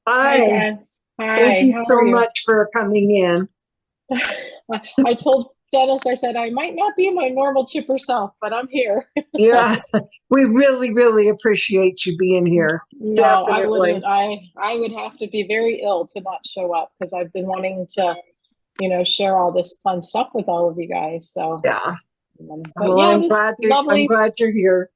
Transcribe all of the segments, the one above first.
Hi, Hi, Beth. thank Hi, you how so are you? much for coming in. I told Dennis, I said, I might not be my normal chipper self, but I'm here. Yeah, we really, really appreciate you being here. No, I Definitely. wouldn't. I would have to be very ill to not show up because I've been wanting to, share all this fun stuff with all of you guys. So, Yeah. but Well, yeah, this I'm glad you're here.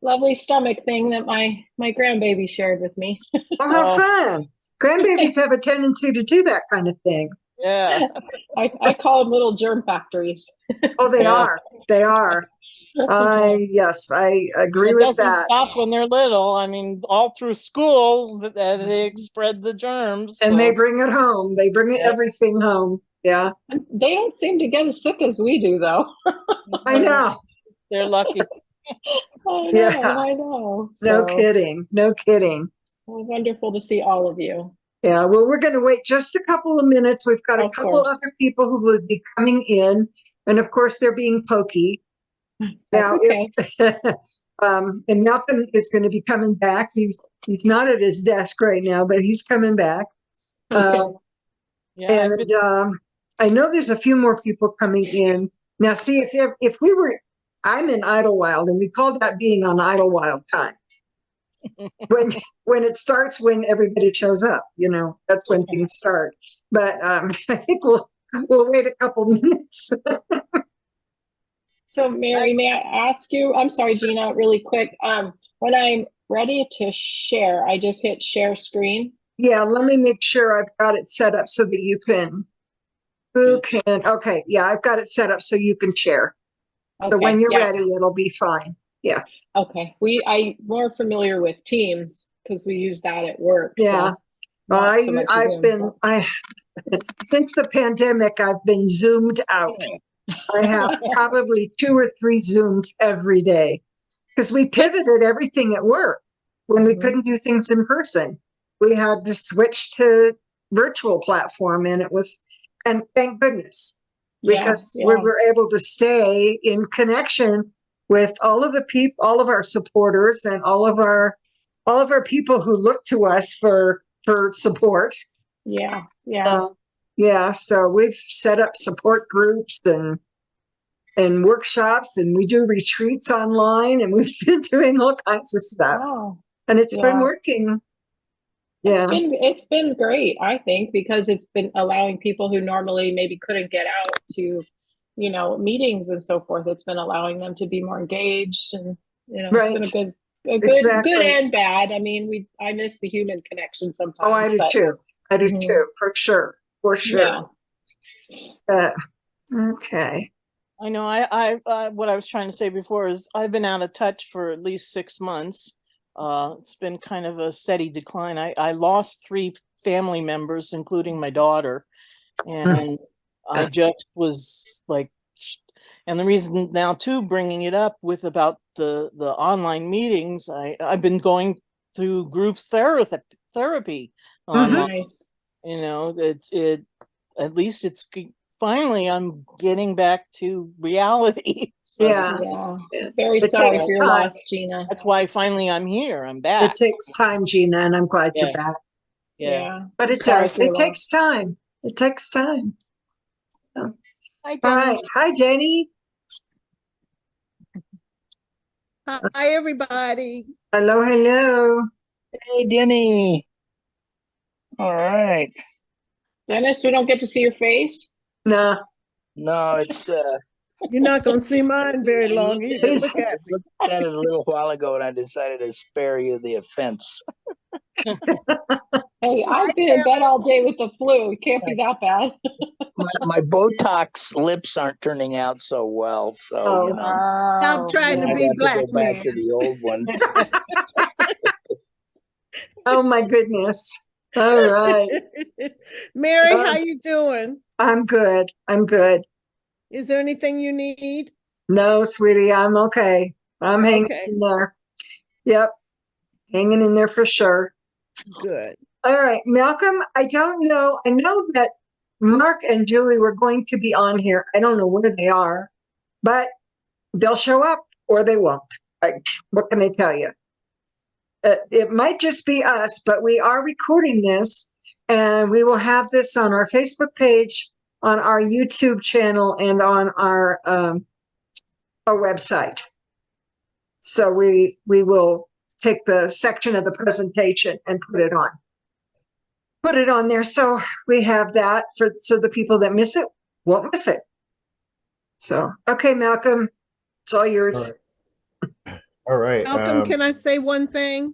lovely stomach thing that my grandbaby shared with me. Oh, how Oh, fun. Grandbabies have a tendency to do that kind of thing. yeah, I call them little germ factories. Oh, they yeah. are. They are. Yes, I And agree it with doesn't that. stop when they're little. I mean, all through school, they spread the germs. And they So, bring it home. They bring yeah. everything home. Yeah, They don't seem to get as sick as we do, though. I know. They're lucky. I know, Yeah, I know. no So kidding. No kidding. wonderful to see all of you. Yeah, well, we're going to wait just a couple of minutes. We've got a Of couple course. other people who will be coming in, and of course, they're being pokey. That's Now, okay. if and Malcolm is going to be coming back, he's not at his desk right now, but he's coming back. Okay. Uh, Yeah, I've been. and I know there's a few more people coming in now. See, if we were, I'm in Idlewild, and we call that being on Idlewild time. when when it starts, when everybody shows up, that's when things start. But I think we'll wait a couple minutes. So Mary, may I ask you, I'm sorry, Gina, really quick. When I'm ready to share, I just hit share screen. Yeah, let me make sure I've got it set up so that you can. Okay, yeah, I've got it set up so you can share. So when Okay, you're yeah. ready, it'll be fine. Yeah, Okay. I more familiar with Teams because we use that at work. yeah. So not so much I've Zoom. been I since the pandemic, I've been zoomed out. I have probably 2 or 3 Zooms every day because we pivoted everything at work when we couldn't do things in person. We had to switch to virtual platform, and thank goodness, Yeah, because we yeah. were able to stay in connection with all of the people, all of our supporters, and all of our people who look to us for support. Yeah, yeah. Uh, yeah, so we've set up support groups and workshops, and we do retreats online, and we've been doing all kinds of stuff, Wow. and it's been Yeah. working. Yeah, It's been great, I think, because it's been allowing people who normally maybe couldn't get out to, meetings and so forth. It's been allowing them to be more engaged, and it's been right, a good exactly. and bad. I mean, I miss the human connection Oh, I sometimes, do but too. I do mhm, too, for sure. yeah. Uh, okay. I know. What I was trying to say before is I've been out of touch for at least 6 months. It's been kind of a steady decline. I lost 3 family members, including my daughter, and I just was like, and the reason now too, bringing it up with about the online meetings, I've been going through group therapy Oh, Mhm. online. nice. It at least it's finally I'm getting back to reality. So to Yeah, speak. Yeah. yeah. Very It sorry takes for your time. loss, Gina. That's why finally I'm here. I'm It back. takes time, Gina, and I'm glad you're Yeah, back. yeah. Yeah. But I'm it sorry does. for It your loss. takes time. It takes time. So, Hi, all Jenny. right. Hi, Jenny. Hi, everybody. Hello, hello. Hey, Denny. All right. Dennis, we don't get to see your face. No, No, it's You're not going to see mine very I long looked either. at he's Look at me. it a little while ago, and I decided to spare you the offense. Hey, Hi, I've been in bed Kevin. all day with the flu. It can't be that bad. My Botox lips aren't turning out so well, so oh, Stop Oh, trying to I yeah. be got to black go back to man. the old ones. oh my goodness. All right. Mary, Uh, how you doing? I'm good. I'm good. Is there anything you need? No, sweetie, I'm okay. I'm hanging Okay, in there. Yep, hanging in there for sure. good. All right, Malcolm, I don't know. I know that Mark and Julie were going to be on here. I don't know where they are, but they'll show up or they won't. Like, what can I tell you? It might just be us, but we are recording this, and we will have this on our Facebook page, on our YouTube channel, and on our website. So we will take the section of the presentation and put it on there. So we have that so the people that miss it won't miss it. So, okay, Malcolm, it's all yours. All right. Malcolm, can I say one thing?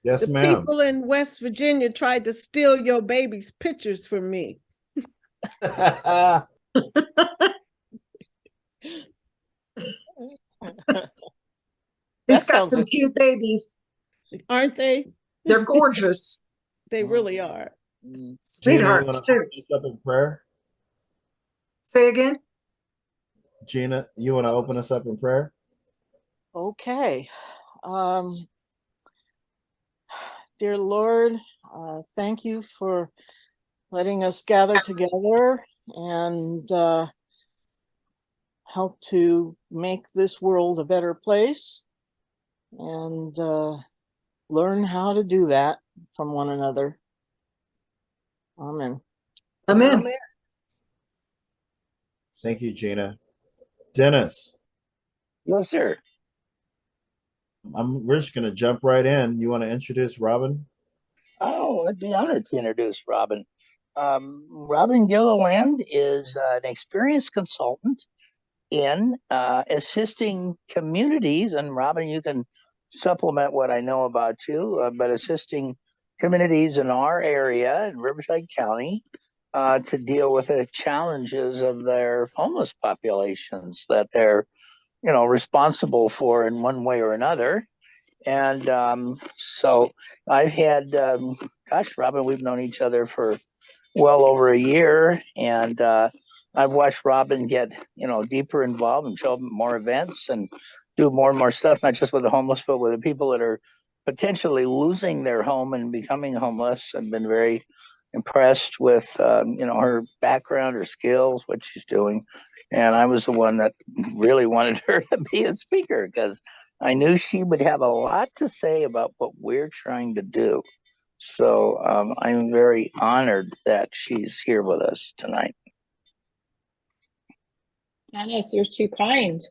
Yes, The ma'am. people in West Virginia tried to steal your baby's pictures from me. He's That got sounds some like- cute babies. Aren't they? They're gorgeous. They really are. Sweethearts, too. Up in prayer? Say again? Gina, you want to open us up in prayer? Okay. Dear Lord, thank you for letting us gather together and help to make this world a better place and learn how to do that from one another. Amen. Amen. Thank you, Gina. Dennis, Yes, sir. we're just going to jump right in. You want to introduce Robin? Oh, I'd be honored to introduce Robin. Robin Gilliland is an experienced consultant in assisting communities. And Robin, you can supplement what I know about you, but assisting communities in our area in Riverside County to deal with the challenges of their homeless populations that they're, responsible for in one way or another. And so I've had, Robin, we've known each other for well over a year, and I've watched Robin get, deeper involved and show up at more events and do more and more stuff, not just with the homeless, but with the people that are potentially losing their home and becoming homeless. I've been very impressed with, her background, her skills, what she's doing. And I was the one that really wanted her to be a speaker because I knew she would have a lot to say about what we're trying to do. So I'm very honored that she's here with us tonight. Dennis, you're too kind.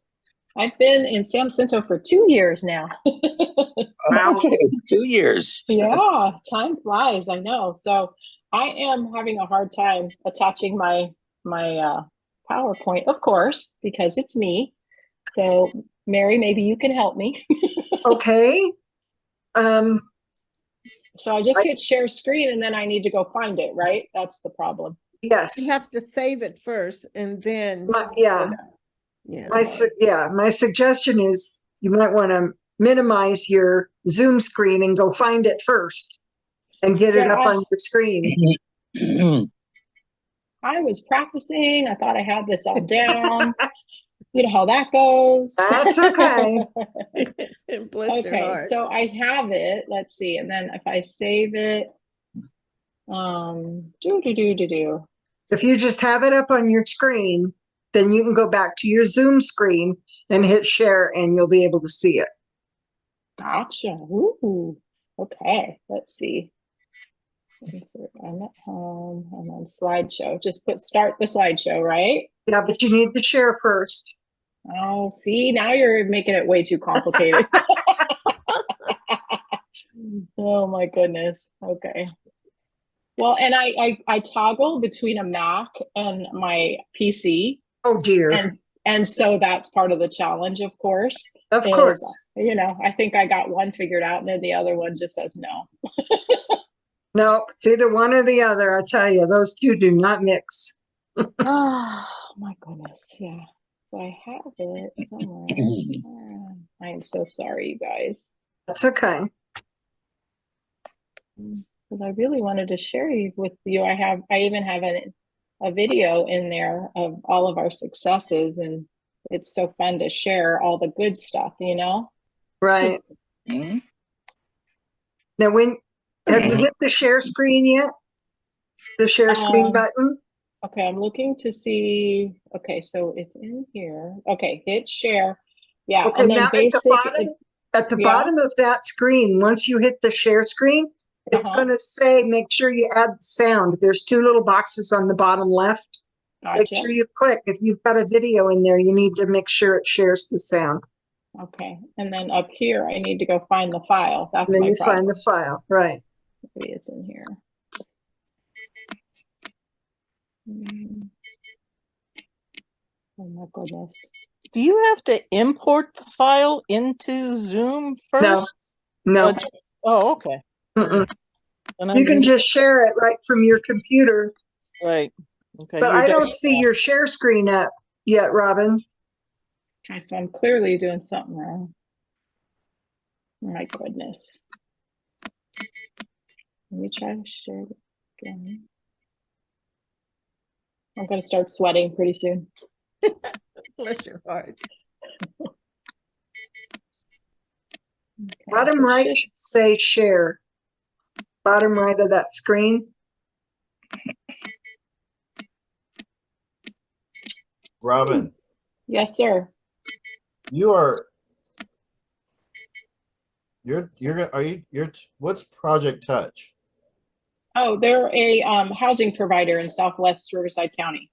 I've been in San Jacinto for 2 years now. Wow. Okay, 2 years. Yeah, time flies, I know. So I am having a hard time attaching my PowerPoint, of course, because it's me. So Mary, maybe you can help me. Okay. So I just hit share screen and then I need to go find it, right? That's the problem. Yes. You have to save it first and then. Yeah. Yeah. My suggestion is you might want to minimize your Zoom screen and go find it first and get it up on your screen. I was practicing. I thought I had this all down. You know how that goes. That's okay. Bless your Okay, heart. so I have it. Let's see. And then if I save it, If you just have it up on your screen, then you can go back to your Zoom screen and hit share and you'll be able to see it. Gotcha. Ooh. Okay, let's see. I'm at home and then slideshow. Just start the slideshow, right? Yeah, but you need to share first. Oh, see, now you're making it way too complicated. Oh my goodness. Okay. Well, and I toggle between a Mac and my PC. Oh dear. And so that's part of the challenge, of course. Of course. I think I got one figured out and then the other one just says no. No, it's either one or the other. I tell you, those two do not mix. Oh my goodness. Yeah. So I have it somewhere. I am so sorry, you guys. That's okay. Because I really wanted to share with you. I even have a video in there of all of our successes, and it's so fun to share all the good stuff, Right. Mhm. Now, have you hit the share screen yet? The share screen button? Okay, I'm looking to see. Okay, so it's in here. Okay, hit share. Yeah, Okay, and then now at At the Yeah. bottom of that screen, once you hit the share screen, it's Uh-huh. going to say, make sure you add sound. There's two little boxes on the bottom left. Make Gotcha. sure you click. If you've got a video in there, you need to make sure it shares the sound. Okay. And then up here, I need to go find the file. That's And then my you problem. find the file, right? Maybe it's in here. Oh my goodness. Do you have to import the file into Zoom first? No. Oh, okay. Mm-mm. And You can just share it right from your computer. right. Okay. But I don't see your share screen up yet, Robin. Okay, so I'm clearly doing something wrong. My goodness. Let me try to share it again. I'm going to start sweating pretty soon. Bless your heart. Okay, Bottom so right shift- should say share. Bottom right of that screen. Robin, Yes, sir. you're what's Project Touch? Oh, they're a housing provider in Southwest Riverside County.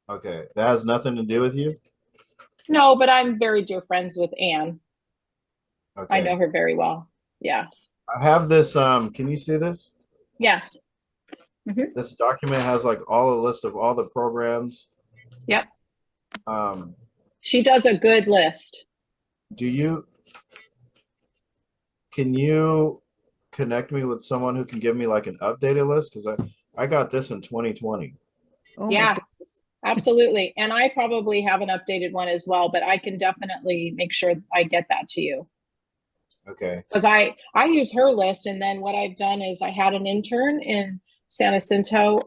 Okay, that has nothing to do with you. No, but I'm very dear friends with Anne. Okay, I know her very well. Yeah. I have this. Can you see this? Yes. This document has like all a list of all the programs. Yep. Um, She does a good list. Can you connect me with someone who can give me like an updated list? Because I got this in 2020. Oh my Yeah. goodness. Absolutely. And I probably have an updated one as well, but I can definitely make sure I get that to you. Okay. Because I use her list, and then what I've done is I had an intern in San Jacinto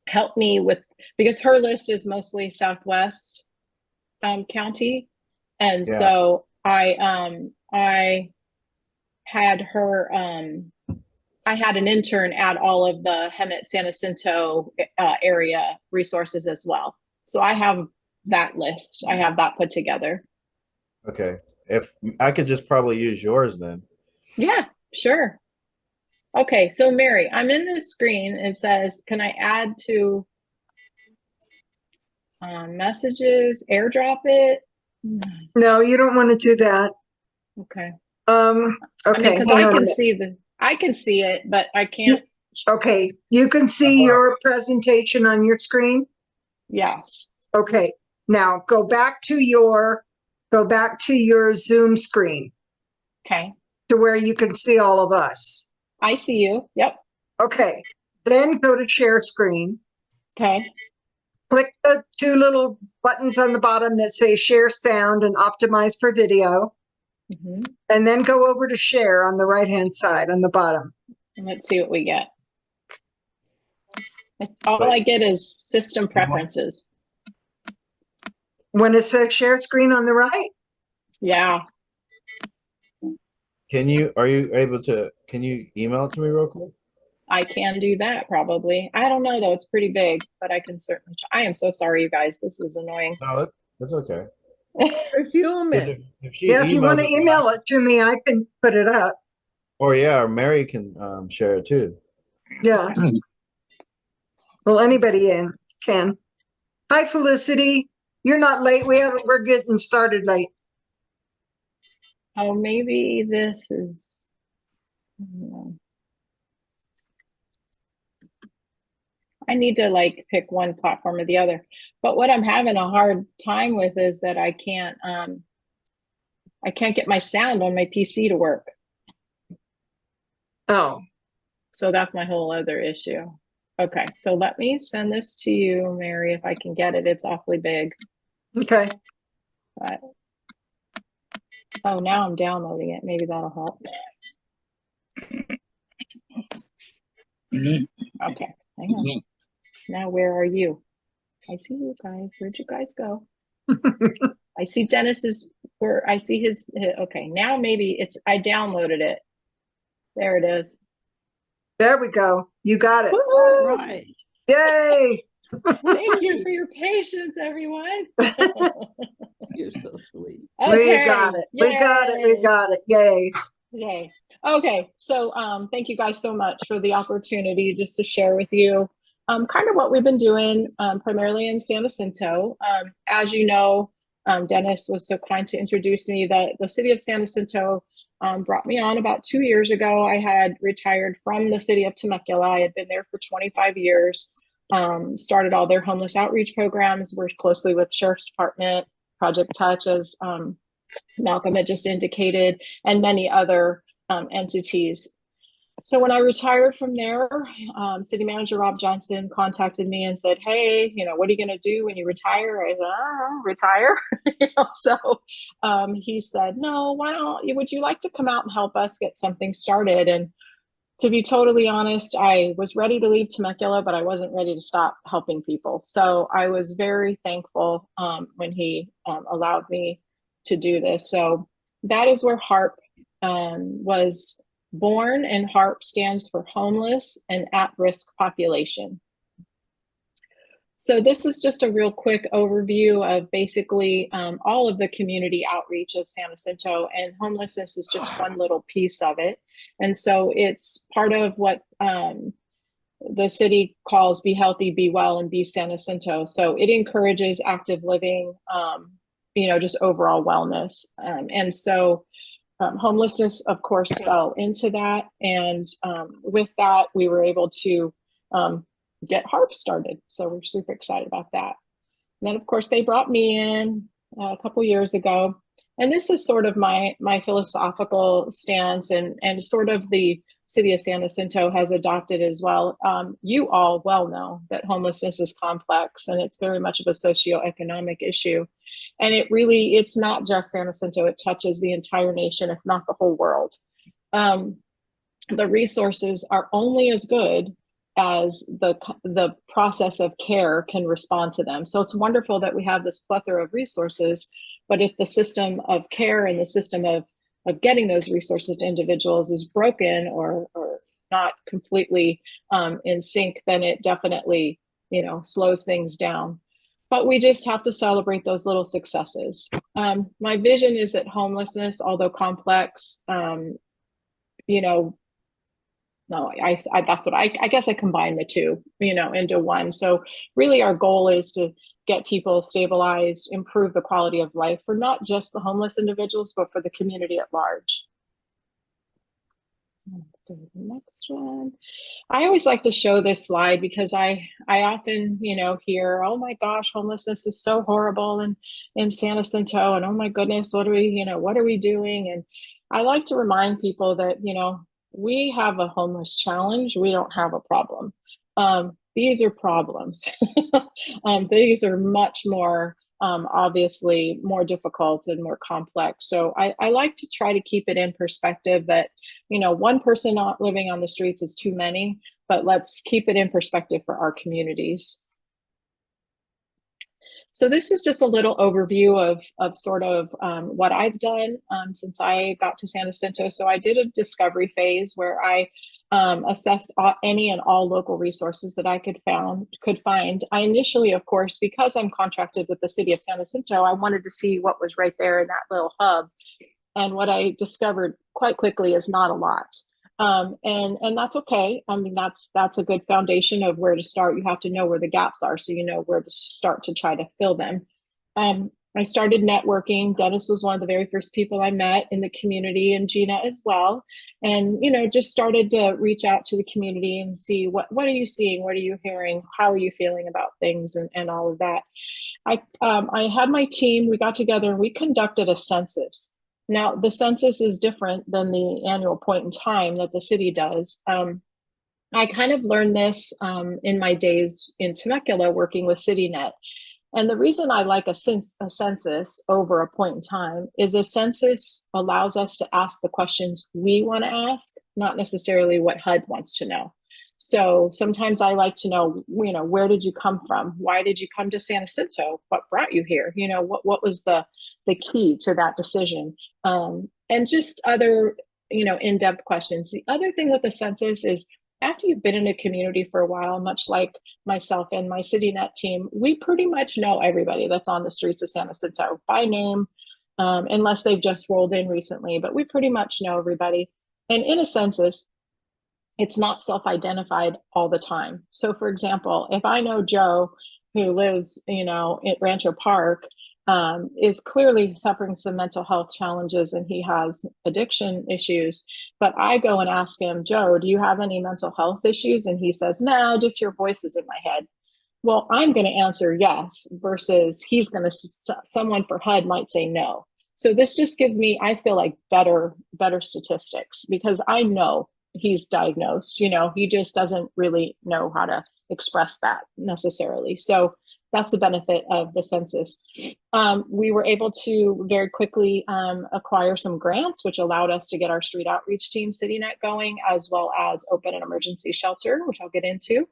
help me with, because her list is mostly Southwest County. And Yeah. so I had her I had an intern add all of the Hemet-San Jacinto area resources as well. So I have that list. I have that put together. Okay. If I could just probably use yours then. Yeah, sure. Okay, so Mary, I'm in this screen. It says, can I add to messages, airdrop it? No, you don't want to do that. Okay. Okay. I mean, because hang I on a can minute. see I can see it, but I can't. Okay, you can see your presentation on your screen. Yes. Okay, now go back to your Zoom screen Okay. to where you can see all of us. I see you. Yep. Okay, then go to share screen. Okay. Click the two little buttons on the bottom that say share sound and optimize for video. Mm-hmm. And then go over to share on the right-hand side on the bottom. Let's see what we get. All I get is system preferences. When it says share screen on the right, Yeah. Can you email it to me real quick? I can do that probably. I don't know though. It's pretty big, but I can certainly. I am so sorry, you guys. This is annoying. No, that's okay. You're human. If she yeah, if you want to emails it, email it to me, I can put it up. or Mary can share it too. Yeah. Well, anybody can. Hi, Felicity. You're not late. We're getting started late. Oh, maybe this is. I need to like pick one platform or the other. But what I'm having a hard time with is that I can't get my sound on my PC to work. Oh, So that's my whole other issue. Okay, so let me send this to you, Mary, if I can get it. It's awfully big. okay. But oh, now I'm downloading it. Maybe that'll help. Okay, hang on. Now where are you? I see you guys. Where'd you guys go? I see Dennis's where I see his okay, now maybe I downloaded it. There it is. There we go. You got it. Woo-hoo! Right. Yay. Thank you for your patience, everyone. You're so sweet. We got it. We got it. We Yay. got it. Yay. Yay. Okay, so thank you guys so much for the opportunity just to share with you kind of what we've been doing primarily in San Jacinto. As you know, Dennis was so kind to introduce me that the city of San Jacinto brought me on about 2 years ago. I had retired from the city of Temecula. I had been there for 25 years, started all their homeless outreach programs, worked closely with Sheriff's Department, Project Touch, as Malcolm had just indicated, and many other entities. So when I retired from there, City Manager Rob Johnson contacted me and said, "Hey, what are you going to do when you retire?" I said, "Retire." So he said, "No, would you like to come out and help us get something started?" And to be totally honest, I was ready to leave Temecula, but I wasn't ready to stop helping people. So I was very thankful when he allowed me to do this. So that is where HARP was born, and HARP stands for Homeless and At-Risk Population. So this is just a real quick overview of basically all of the community outreach of San Jacinto, and homelessness is just one little piece of it. And so it's part of what the city calls Be Healthy, Be Well, and Be San Jacinto. So it encourages active living, just overall wellness. And so homelessness, of course, fell into that. And with that, we were able to get HARP started. So we're super excited about that. And then, of course, they brought me in a couple years ago. And this is sort of my philosophical stance, and sort of the city of San Jacinto has adopted as well. You all well know that homelessness is complex, and it's very much of a socioeconomic issue. And it's not just San Jacinto, it touches the entire nation, if not the whole world. The resources are only as good as the process of care can respond to them. So it's wonderful that we have this plethora of resources, but if the system of care and the system of getting those resources to individuals is broken or not completely in sync, then it definitely, slows things down. But we just have to celebrate those little successes. My vision is that homelessness, although complex, no, that's what I guess I combine the two, into one. So really our goal is to get people stabilized, improve the quality of life for not just the homeless individuals, but for the community at large. Let's go to the next one. I always like to show this slide because I often, hear, "Oh my gosh, homelessness is so horrible in San Jacinto, and oh my goodness, what are we doing?" And I like to remind people that, we have a homeless challenge. We don't have a problem. These are problems. These are much more, obviously, more difficult and more complex. So I like to try to keep it in perspective that, one person not living on the streets is too many, but let's keep it in perspective for our communities. So this is just a little overview of sort of what I've done since I got to San Jacinto. So I did a discovery phase where I assessed any and all local resources that I could find. I initially, of course, because I'm contracted with the city of San Jacinto, I wanted to see what was right there in that little hub. And what I discovered quite quickly is not a lot. And that's okay. I mean, that's a good foundation of where to start. You have to know where the gaps are, so you know where to start to try to fill them. I started networking. Dennis was one of the very first people I met in the community, and Gina as well. And, just started to reach out to the community and see what are you seeing? What are you hearing? How are you feeling about things and all of that? I had my team, we got together and we conducted a census. Now, the census is different than the annual point in time that the city does. I kind of learned this in my days in Temecula working with CityNet. And the reason I like a census over a point in time is a census allows us to ask the questions we want to ask, not necessarily what HUD wants to know. So sometimes I like to know, where did you come from? Why did you come to San Jacinto? What brought you here? What was the key to that decision? And just other, in-depth questions. The other thing with the census is after you've been in a community for a while, much like myself and my CityNet team, we pretty much know everybody that's on the streets of San Jacinto by name, unless they've just rolled in recently, but we pretty much know everybody. And in a census, it's not self-identified all the time. So for example, if I know Joe, who lives, at Rancho Park, is clearly suffering some mental health challenges and he has addiction issues, but I go and ask him, Joe, do you have any mental health issues? And he says, no, just your voices in my head. Well, I'm going to answer yes, versus someone for HUD might say no. So this just gives me, I feel like better statistics, because I know he's diagnosed, he just doesn't really know how to express that necessarily. So that's the benefit of the census. We were able to very quickly acquire some grants, which allowed us to get our street outreach team, CityNet, going, as well as open an emergency shelter, which I'll get into.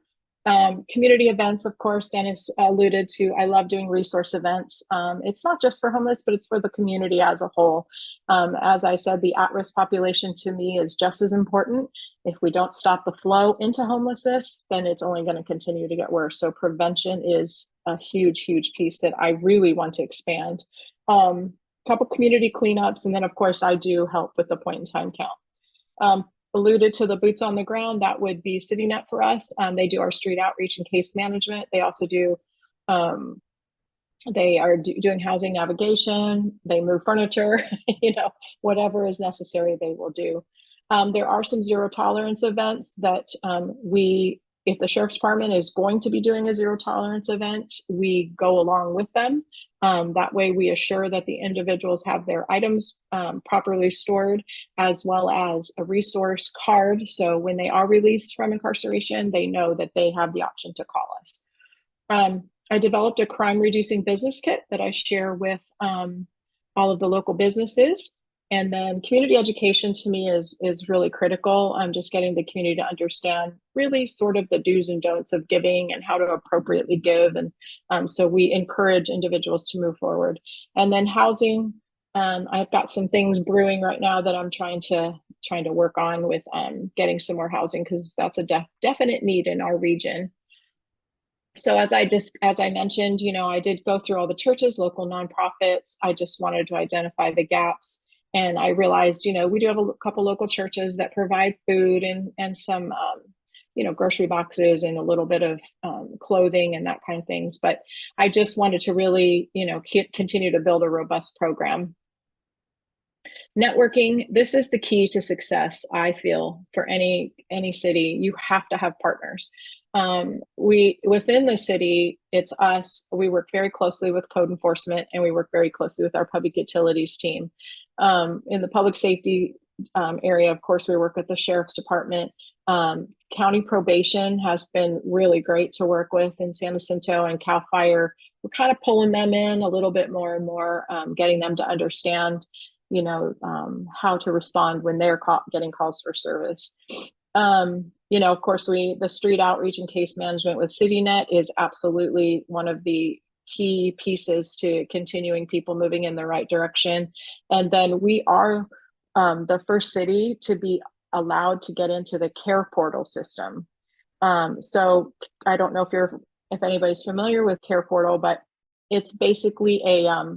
Community events, of course, Dennis alluded to. I love doing resource events. It's not just for homeless, but it's for the community as a whole. As I said, the at-risk population to me is just as important. If we don't stop the flow into homelessness, then it's only going to continue to get worse. So prevention is a huge, huge piece that I really want to expand. Couple community cleanups, and then of course I do help with the point in time count. Alluded to the boots on the ground, that would be CityNet for us. They do our street outreach and case management. They also do, they are doing housing navigation. They move furniture, whatever is necessary, they will do. There are some zero tolerance events that if the Sheriff's Department is going to be doing a zero tolerance event, we go along with them. That way we assure that the individuals have their items properly stored, as well as a resource card. So when they are released from incarceration, they know that they have the option to call us. I developed a crime reducing business kit that I share with all of the local businesses. And then community education to me is really critical. I'm just getting the community to understand really sort of the do's and don'ts of giving and how to appropriately give. And so we encourage individuals to move forward. And then housing, I've got some things brewing right now that I'm trying to work on with getting some more housing, because that's a definite need in our region. So as I mentioned, I did go through all the churches, local nonprofits. I just wanted to identify the gaps. And I realized, we do have a couple local churches that provide food and some, grocery boxes and a little bit of clothing and that kind of things. But I just wanted to really, continue to build a robust program. Networking, this is the key to success, I feel, for any city. You have to have partners. Within the city, it's us. We work very closely with code enforcement, and we work very closely with our public utilities team. In the public safety area, of course, we work with the Sheriff's Department. County probation has been really great to work with in San Jacinto, and CAL FIRE. We're kind of pulling them in a little bit more and more, getting them to understand, how to respond when they're getting calls for service. Of course, the street outreach and case management with CityNet is absolutely one of the key pieces to continuing people moving in the right direction. And then we are the first city to be allowed to get into the care portal system. So I don't know if anybody's familiar with care portal, but it's basically a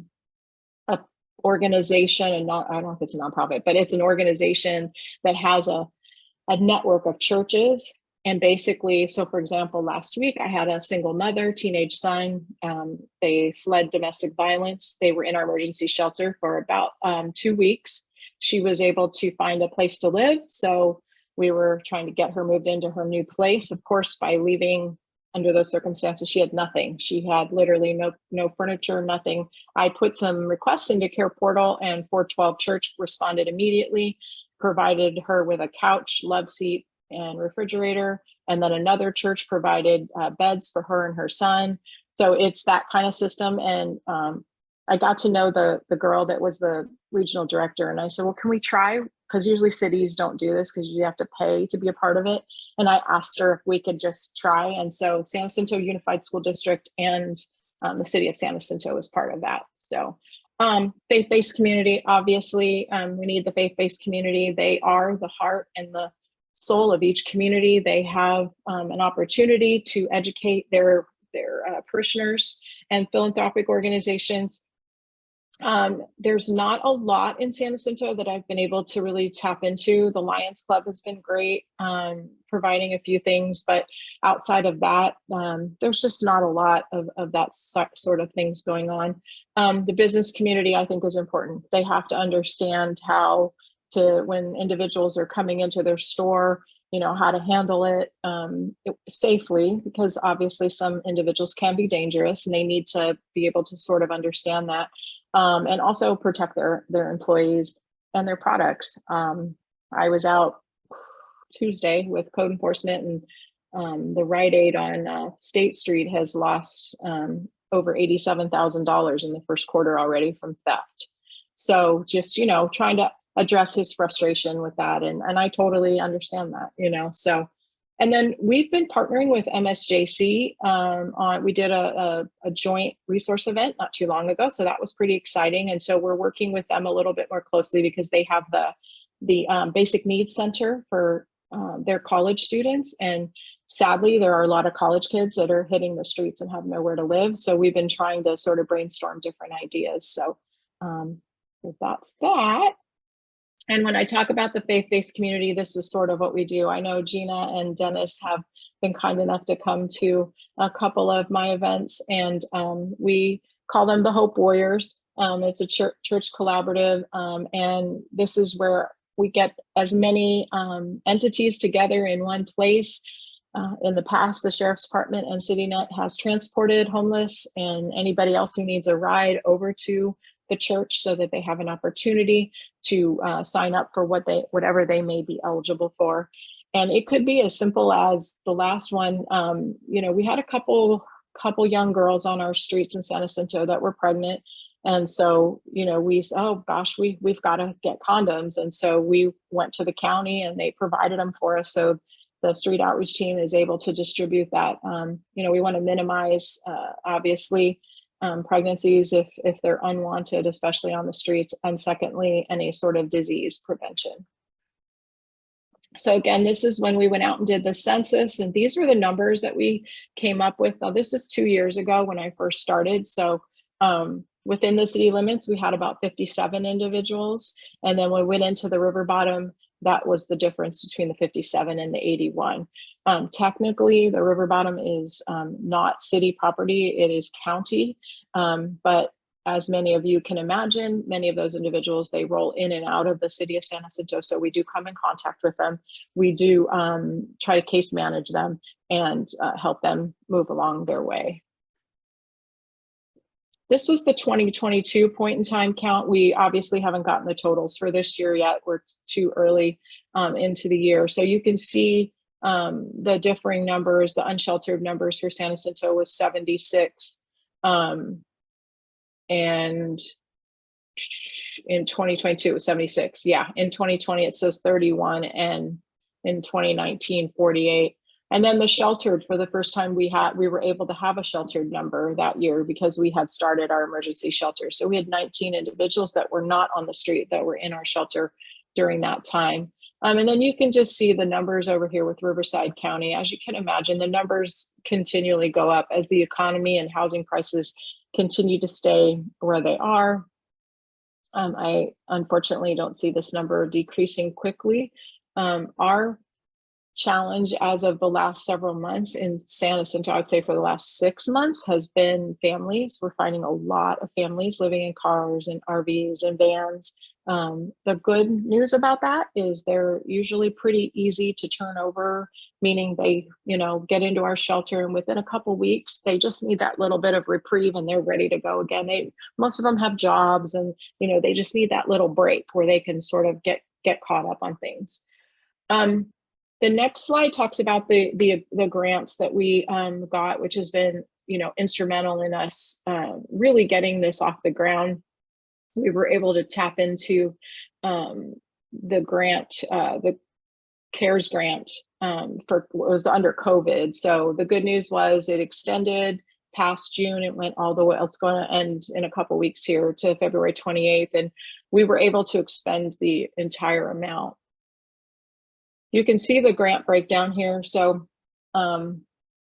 organization, and I don't know if it's a nonprofit, but it's an organization that has a network of churches. And basically, so for example, last week I had a single mother, teenage son. They fled domestic violence. They were in our emergency shelter for about 2 weeks. She was able to find a place to live. So we were trying to get her moved into her new place. Of course, by leaving under those circumstances, she had nothing. She had literally no furniture, nothing. I put some requests into Care Portal, and 412 Church responded immediately, provided her with a couch, love seat, and refrigerator. And then another church provided beds for her and her son. So it's that kind of system. And I got to know the girl that was the regional director. And I said, well, can we try? Because usually cities don't do this because you have to pay to be a part of it. And I asked her if we could just try. And so San Jacinto Unified School District and the city of San Jacinto was part of that. So faith-based community, obviously, we need the faith-based community. They are the heart and the soul of each community. They have an opportunity to educate their parishioners and philanthropic organizations. There's not a lot in San Jacinto that I've been able to really tap into. The Lions Club has been great, providing a few things, but outside of that, there's just not a lot of that sort of things going on. The business community, I think, is important. They have to understand how to, when individuals are coming into their store, how to handle it safely, because obviously some individuals can be dangerous and they need to be able to sort of understand that. And also protect their employees and their products. I was out Tuesday with code enforcement, and the Rite Aid on State Street has lost over $87,000 in the first quarter already from theft. So just, trying to address his frustration with that. And I totally understand that, so. And then we've been partnering with MSJC we did a joint resource event not too long ago. So that was pretty exciting. And so we're working with them a little bit more closely because they have the basic needs center for their college students. And sadly, there are a lot of college kids that are hitting the streets and have nowhere to live. So we've been trying to sort of brainstorm different ideas. So that's that. And when I talk about the faith-based community, this is sort of what we do. I know Gina and Dennis have been kind enough to come to a couple of my events, and we call them the Hope Warriors. It's a church collaborative, and this is where we get as many entities together in one place. In the past, the Sheriff's Department and CityNet has transported homeless and anybody else who needs a ride over to the church so that they have an opportunity to sign up for whatever they may be eligible for. And it could be as simple as the last one. We had a couple young girls on our streets in San Jacinto that were pregnant. And so, we said, oh gosh, we've got to get condoms. And so we went to the county and they provided them for us. So the street outreach team is able to distribute that. We want to minimize, obviously, pregnancies if they're unwanted, especially on the streets, and secondly, any sort of disease prevention. So again, this is when we went out and did the census, and these were the numbers that we came up with. Now, this is 2 years ago when I first started. So within the city limits, we had about 57 individuals, and then when we went into the river bottom, that was the difference between the 57 and the 81. Technically, the river bottom is not city property, it is county. But as many of you can imagine, many of those individuals, they roll in and out of the city of San Jacinto. So we do come in contact with them. We do try to case manage them and help them move along their way. This was the 2022 point in time count. We obviously haven't gotten the totals for this year yet. We're too early into the year. So you can see the differing numbers. The unsheltered numbers for San Jacinto was 76. And in 2022, it was 76. Yeah, in 2020, it says 31. And in 2019, 48. And then the sheltered, for the first time we were able to have a sheltered number that year because we had started our emergency shelter. So we had 19 individuals that were not on the street that were in our shelter during that time. And then you can just see the numbers over here with Riverside County. As you can imagine, the numbers continually go up as the economy and housing prices continue to stay where they are. I unfortunately don't see this number decreasing quickly. Our challenge as of the last several months in San Jacinto, I would say for the last 6 months, has been families. We're finding a lot of families living in cars and RVs and vans. The good news about that is they're usually pretty easy to turn over, meaning they, get into our shelter and within a couple weeks, they just need that little bit of reprieve and they're ready to go again. Most of them have jobs and, they just need that little break where they can sort of get caught up on things. The next slide talks about the grants that we got, which has been, instrumental in us really getting this off the ground. We were able to tap into the grant, the CARES grant it was under COVID. So the good news was it extended past June. It went all the way, it's going to end in a couple weeks here to February 28th. And we were able to expend the entire amount. you can see the grant breakdown here. So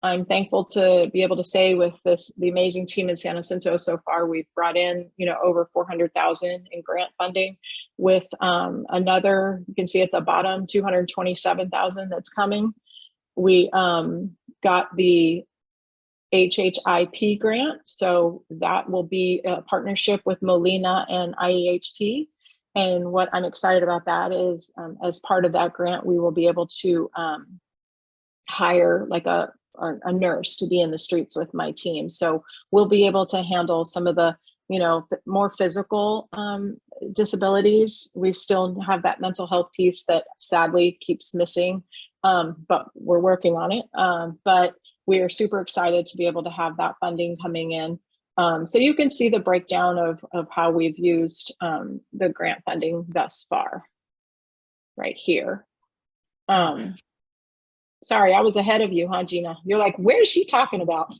I'm thankful to be able to say with the amazing team in San Jacinto so far, we've brought in, over 400,000 in grant funding with another, you can see at the bottom, 227,000 that's coming. We got the HHIP grant. So that will be a partnership with Molina and IEHP. And what I'm excited about that is as part of that grant, we will be able to hire like a nurse to be in the streets with my team. So we'll be able to handle some of the, more physical disabilities. We still have that mental health piece that sadly keeps missing, but we're working on it. But we are super excited to be able to have that funding coming in. So you can see the breakdown of how we've used the grant funding thus far right here. Sorry, I was ahead of you, huh, Gina? You're like, where is she talking about?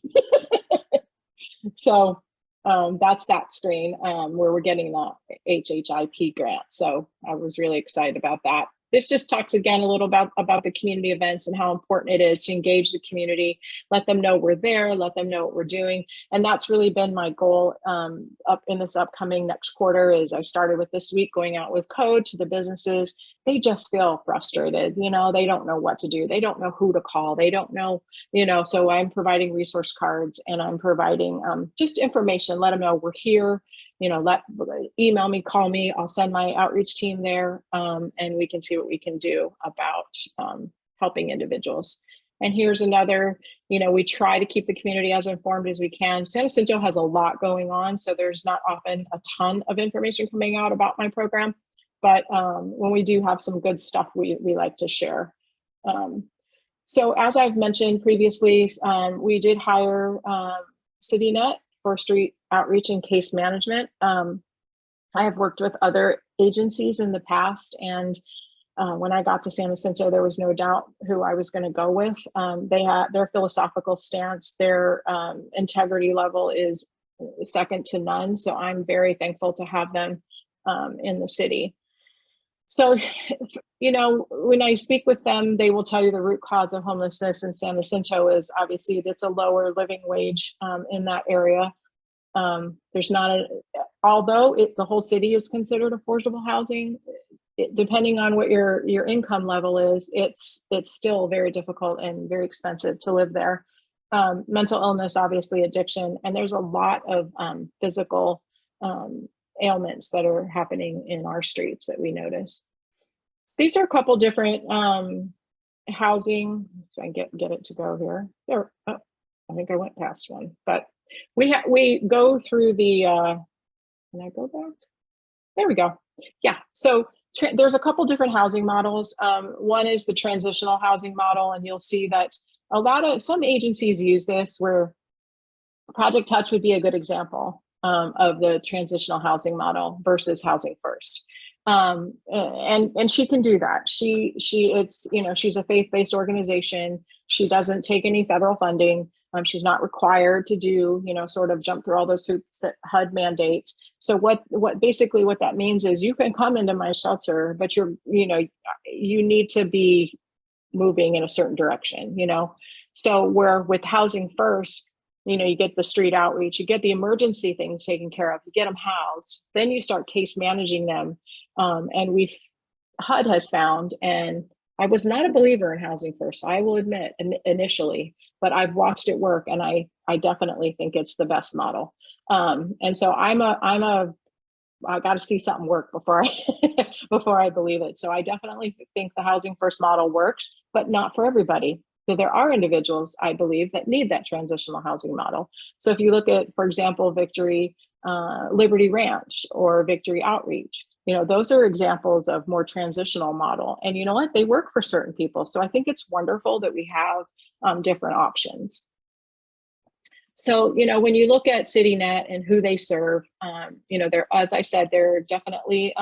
So that's that screen where we're getting the HHIP grant. So I was really excited about that. This just talks again a little about the community events and how important it is to engage the community, let them know we're there, let them know what we're doing. And that's really been my goal up in this upcoming next quarter. Is I started with this week going out with code to the businesses. They just feel frustrated. They don't know what to do. They don't know who to call. They don't know, so I'm providing resource cards and I'm providing just information, let them know we're here. Email me, call me, I'll send my outreach team there and we can see what we can do about helping individuals. And here's another, we try to keep the community as informed as we can. San Jacinto has a lot going on, so there's not often a ton of information coming out about my program. But when we do have some good stuff, we like to share. So as I've mentioned previously, we did hire CityNet for street outreach and case management. I have worked with other agencies in the past, and when I got to San Jacinto, there was no doubt who I was going to go with. They had their philosophical stance, their integrity level is second to none. So I'm very thankful to have them in the city. So, when I speak with them, they will tell you the root cause of homelessness in San Jacinto is obviously it's a lower living wage in that area. There's not although the whole city is considered affordable housing, depending on what your income level is, it's still very difficult and very expensive to live there. Mental illness, obviously addiction, and there's a lot of physical ailments that are happening in our streets that we notice. These are a couple different housing. So I can get it to go here. There, oh, I think I went past one, but we go through the. Can I go back? There we go. Yeah. So there's a couple different housing models. One is the transitional housing model, and you'll see that some agencies use this. Where Project Touch would be a good example of the transitional housing model versus Housing First. And she can do that. She's a faith-based organization. She doesn't take any federal funding. She's not required to do, sort of jump through all those hoops that HUD mandates. So what that means is you can come into my shelter, but you need to be moving in a certain direction, So where with Housing First, you get the street outreach, you get the emergency things taken care of, you get them housed, then you start case managing them. And HUD has found, and I was not a believer in Housing First, I will admit initially, but I've watched it work, and I definitely think it's the best model. And so I got to see something work before I believe it. So I definitely think the Housing First model works, but not for everybody. So there are individuals, I believe, that need that transitional housing model. So if you look at, for example, Victory, Liberty Ranch or Victory Outreach, those are examples of more transitional model. And you know what? They work for certain people. So I think it's wonderful that we have different options. So, when you look at CityNet and who they serve, as I said, they're definitely,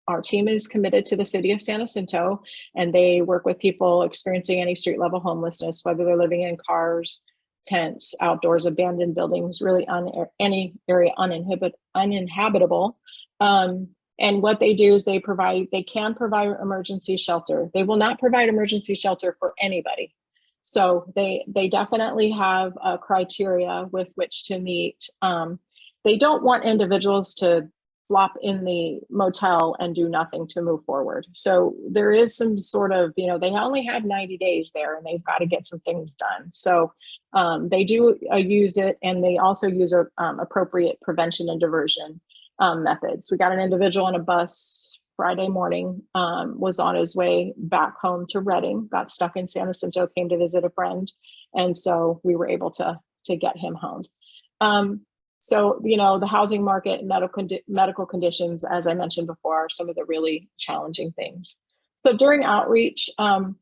our team is committed to the city of San Jacinto, and they work with people experiencing any street level homelessness, whether they're living in cars, tents, outdoors, abandoned buildings, really any area uninhabitable. And what they do is they can provide emergency shelter. They will not provide emergency shelter for anybody. So they definitely have a criteria with which to meet. They don't want individuals to flop in the motel and do nothing to move forward. So there is some sort of, they only have 90 days there and they've got to get some things done. So they do use it, and they also use appropriate prevention and diversion methods. We got an individual on a bus Friday morning, was on his way back home to Reading, got stuck in San Jacinto, came to visit a friend. And so we were able to get him home. So, the housing market and medical conditions, as I mentioned before, are some of the really challenging things. So during outreach, the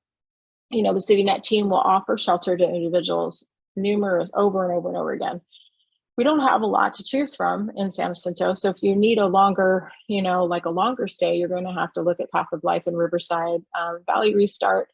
CityNet team will offer shelter to individuals over and over and over again. We don't have a lot to choose from in San Jacinto. So if you need a longer, like a longer stay, you're going to have to look at Path of Life in Riverside. Valley Restart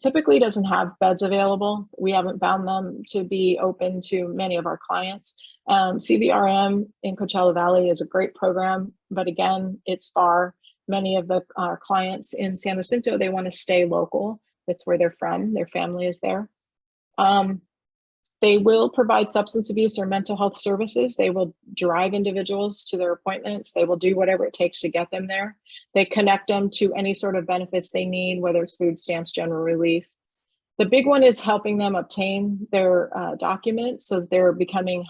typically doesn't have beds available. We haven't found them to be open to many of our clients. CBRM in Coachella Valley is a great program, but again, it's far. Many of our clients in San Jacinto, they want to stay local. That's where they're from. Their family is there. They will provide substance abuse or mental health services. They will drive individuals to their appointments. They will do whatever it takes to get them there. They connect them to any sort of benefits they need, whether it's food stamps, general relief. The big one is helping them obtain their documents, so they're becoming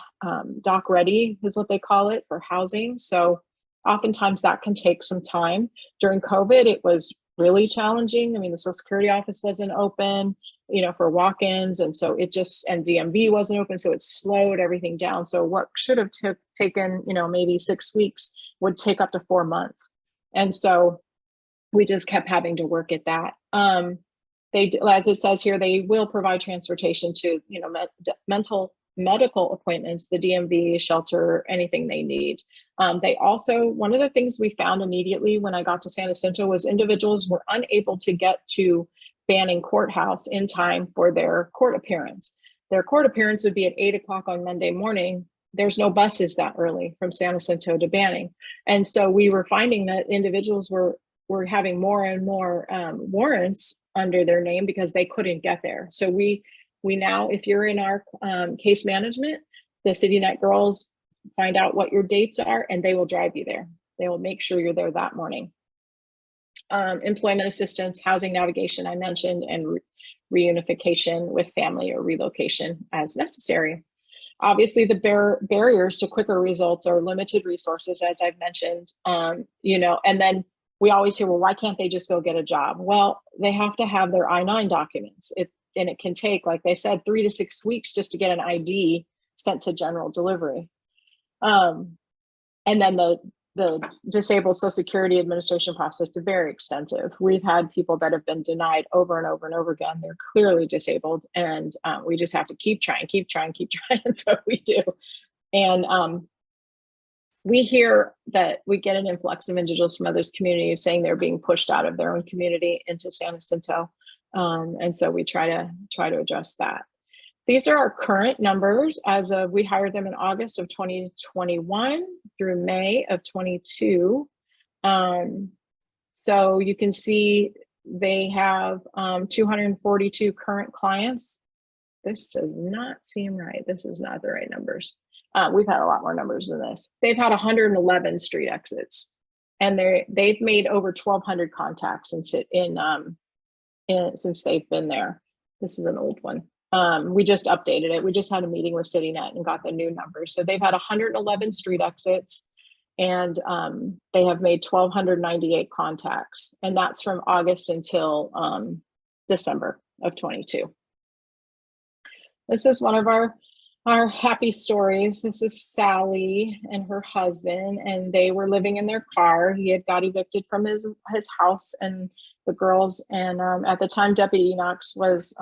doc ready, is what they call it, for housing. So oftentimes that can take some time. During COVID, it was really challenging. I mean, the Social Security office wasn't open, for walk-ins. And so and DMV wasn't open. So it slowed everything down. So what should have taken, maybe 6 weeks would take up to 4 months. And so we just kept having to work at that. As it says here, they will provide transportation to, medical appointments, the DMV, shelter, anything they need. They also, one of the things we found immediately when I got to San Jacinto was individuals were unable to get to Banning Courthouse in time for their court appearance. Their court appearance would be at 8 o'clock on Monday morning. There's no buses that early from San Jacinto to Banning. And so we were finding that individuals were having more and more warrants under their name because they couldn't get there. So we now, if you're in our case management, the CityNet girls find out what your dates are and they will drive you there. They will make sure you're there that morning. Employment assistance, housing navigation, I mentioned, and reunification with family or relocation as necessary. Obviously, the barriers to quicker results are limited resources, as I've mentioned, and then we always hear, well, why can't they just go get a job? Well, they have to have their I-9 documents. And it can take, like they said, 3 to 6 weeks just to get an ID sent to general delivery. And then the disabled Social Security administration process is very extensive. We've had people that have been denied over and over and over again. They're clearly disabled, and we just have to keep trying. So we do. And we hear that we get an influx of individuals from others communities saying they're being pushed out of their own community into San Jacinto. And so we try to address that. These are our current numbers as of, we hired them in August of 2021 through May of 22. So you can see they have 242 current clients. This does not seem right. This is not the right numbers. We've had a lot more numbers than this. They've had 111 street exits, and they've made over 1,200 contacts since they've been there. This is an old one. We just updated it. We just had a meeting with CityNet and got the new numbers. So they've had 111 street exits, and they have made 1,298 contacts, and that's from August until December of 22. This is one of our happy stories. This is Sally and her husband, and they were living in their car. He had got evicted from his house and the girls. And at the time, Deputy Knox was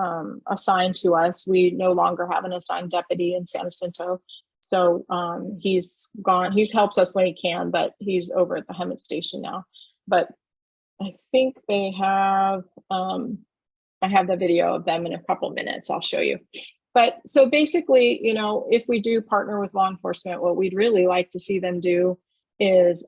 assigned to us. We no longer have an assigned deputy in San Jacinto. So he's gone. He helps us when he can, but he's over at the Hemet station now. But I think they have, I have the video of them in a couple minutes. I'll show you. But so basically, if we do partner with law enforcement, what we'd really like to see them do is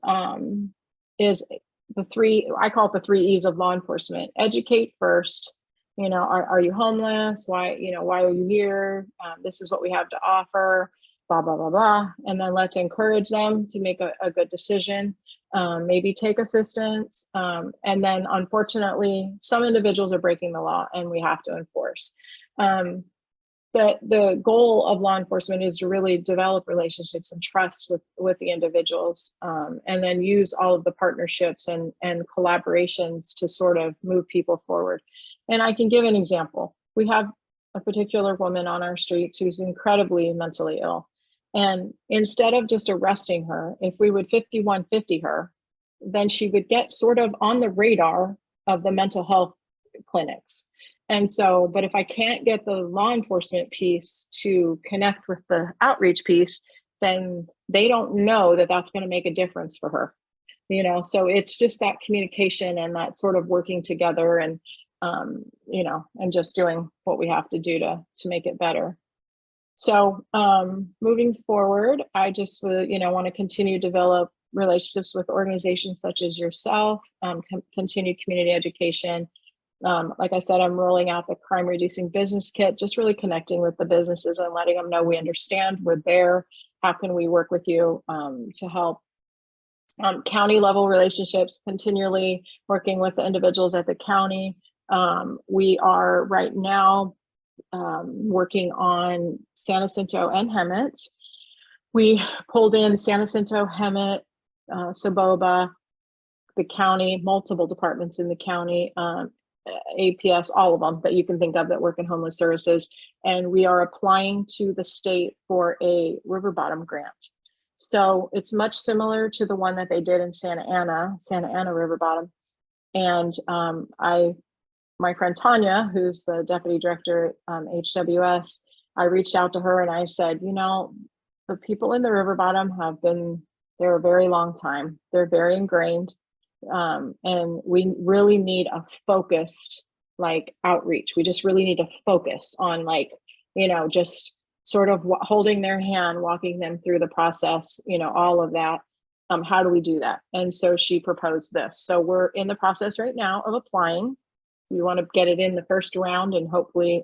is the three, I call it the 3 E's of law enforcement. Educate first. You know, are you homeless? Why, you know, why are you here? This is what we have to offer, blah, blah, blah, blah. And then let's encourage them to make a good decision, maybe take assistance. And then unfortunately, some individuals are breaking the law and we have to enforce. The goal of law enforcement is to really develop relationships and trust with the individuals, and then use all of the partnerships and collaborations to sort of move people forward. And I can give an example. We have a particular woman on our streets who's incredibly mentally ill. And instead of just arresting her, if we would 5150 her, then she would get sort of on the radar of the mental health clinics. And so, but if I can't get the law enforcement piece to connect with the outreach piece, then they don't know that that's going to make a difference for her. You know, so it's just that communication and that sort of working together and, you know, and just doing what we have to do to make it better. So moving forward, I just, you know, want to continue to develop relationships with organizations such as yourself, continue community education. Like I said, I'm rolling out the crime reducing business kit, just really connecting with the businesses and letting them know we understand, we're there. How can we work with you to help? County level relationships, continually working with the individuals at the county. We are right now working on San Jacinto and Hemet. We pulled in San Jacinto, Hemet, Saboba, the county, multiple departments in the county, APS, all of them that you can think of that work in homeless services. And we are applying to the state for a river bottom grant. So it's much similar to the one that they did in Santa Ana River Bottom. And my friend Tanya, who's the deputy director at HWS, I reached out to her and I said, you know, the people in the river bottom have been there a very long time. They're very ingrained. And we really need a focused like outreach. We just really need to focus on like, you know, just sort of holding their hand, walking them through the process, you know, all of that. How do we do that? And so she proposed this. So we're in the process right now of applying. We want to get it in the first round and hopefully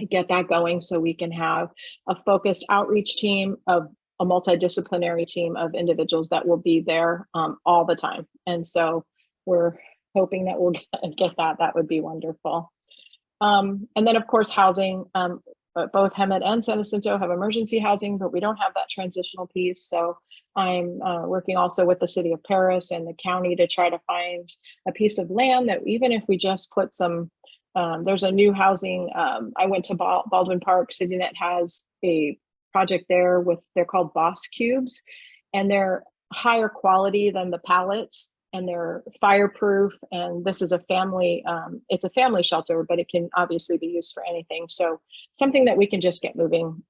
get that going so we can have a focused outreach team of a multidisciplinary team of individuals that will be there all the time. And so we're hoping that we'll get that. That would be wonderful. And then of course, housing, both Hemet and San Jacinto have emergency housing, but we don't have that transitional piece. So I'm working also with the city of Paris and the county to try to find a piece of land that even if we just put some, there's a new housing, I went to Baldwin Park, CityNet has a project there with, they're called Boss Cubes, and they're higher quality than the pallets and they're fireproof. And this is a family, it's a family shelter, but it can obviously be used for anything. So something that we can just get moving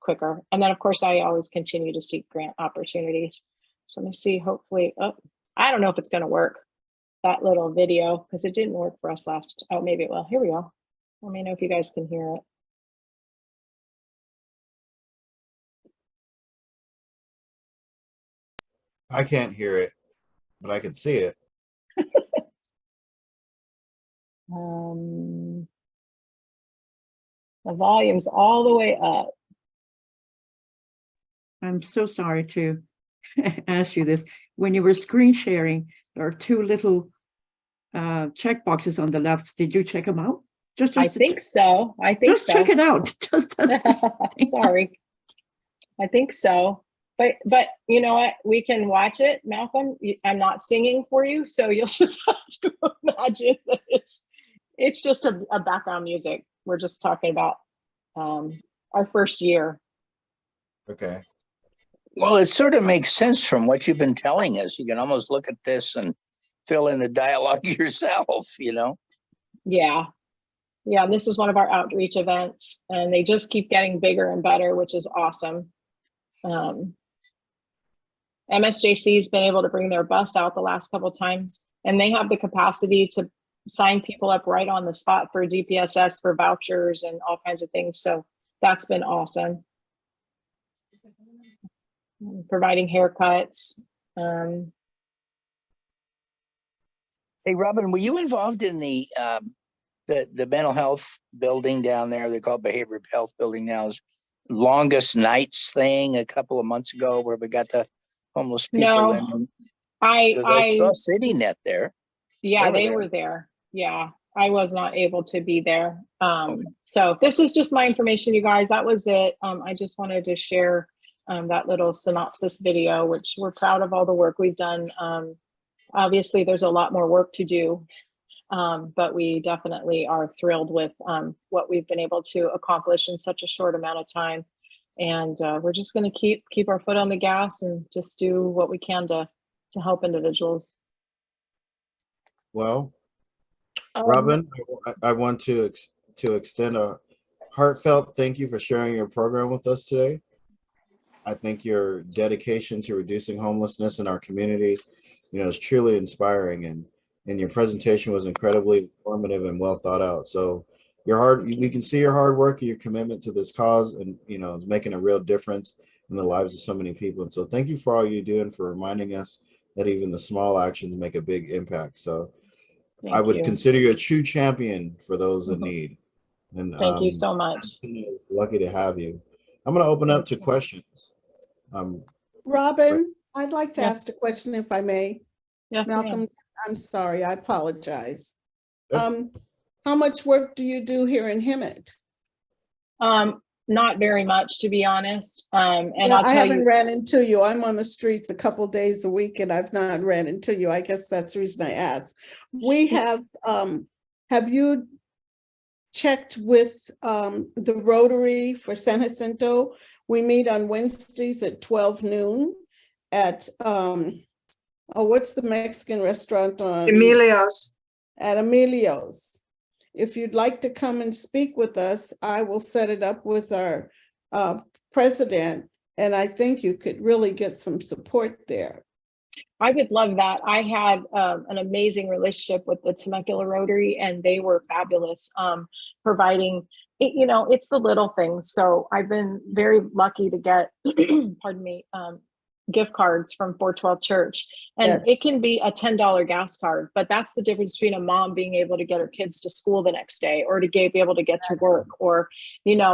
quicker. And then of course, I always continue to seek grant opportunities. So let me see, hopefully, oh, I don't know if it's gonna work, that little video, because it didn't work for us last, oh, maybe it will, here we go. Let me know if you guys can hear it. I can't hear it, but I can see it. The volume's all the way up. I'm so sorry to ask you this. When you were screen sharing, there are two little check boxes on the left. Did you check them out? I think so. I think just so. check it out. Sorry. I think so. But you know what? We can watch it, Malcolm. I'm not singing for you, so you'll just have to imagine that it's just a background music. We're just talking about our first year. Okay. Well, it sort of makes sense from what you've been telling us. You can almost look at this and fill in the dialogue yourself, you know? Yeah. Yeah, this is one of our outreach events, and they just keep getting bigger and better, which is awesome. MSJC has been able to bring their bus out the last couple of times, and they have the capacity to sign people up right on the spot for DPSS, for vouchers and all kinds of things. So that's been awesome. Providing haircuts. Hey, Robin, were you involved in the mental health building down there? They call it behavioral health building now's longest nights thing a couple of months ago where we got the homeless people in. No, Because I saw I, City Net there. yeah, They they were were there. Yeah, I was not able to be there. Okay. So this is just my information, you guys. That was it. I just wanted to share that little synopsis video, which we're proud of all the work we've done. Obviously, there's a lot more work to do, but we definitely are thrilled with what we've been able to accomplish in such a short amount of time. And we're just going to keep our foot on the gas and just do what we can to help individuals. Well, Robin, I want to extend a heartfelt thank you for sharing your program with us today. I think your dedication to reducing homelessness in our community, is truly inspiring, and your presentation was incredibly informative and well thought out. So we can see your hard work and your commitment to this cause, and it's making a real difference in the lives of so many people. And so thank you for all you do and for reminding us that even the small actions make a big impact. So I would consider you a true champion for those in need. And Thank you so much. Lucky to have you. I'm going to open up to questions. Robin, I'd like to Yes. ask a question if I may. Yes, Malcolm, ma'am. I'm sorry, I apologize. Yes. How much work do you do here in Hemet? Not very much, to be honest. And Well, I'll I tell haven't you, ran into you. I'm on the streets a couple days a week and I've not ran into you. I guess that's the reason I asked. We have you checked with the Rotary for San Jacinto? We meet on Wednesdays at 12 noon at, what's the Mexican restaurant on? Emilio's. At Emilio's. If you'd like to come and speak with us, I will set it up with our president, and I think you could really get some support there. I would love that. I had an amazing relationship with the Temecula Rotary, and they were fabulous, providing, it's the little things. So I've been very lucky to get, pardon me, gift cards from 412 Church. And Yes. It can be a $10 gas card, but that's the difference between a mom being able to get her kids to school the next day or to be able to get to work, or,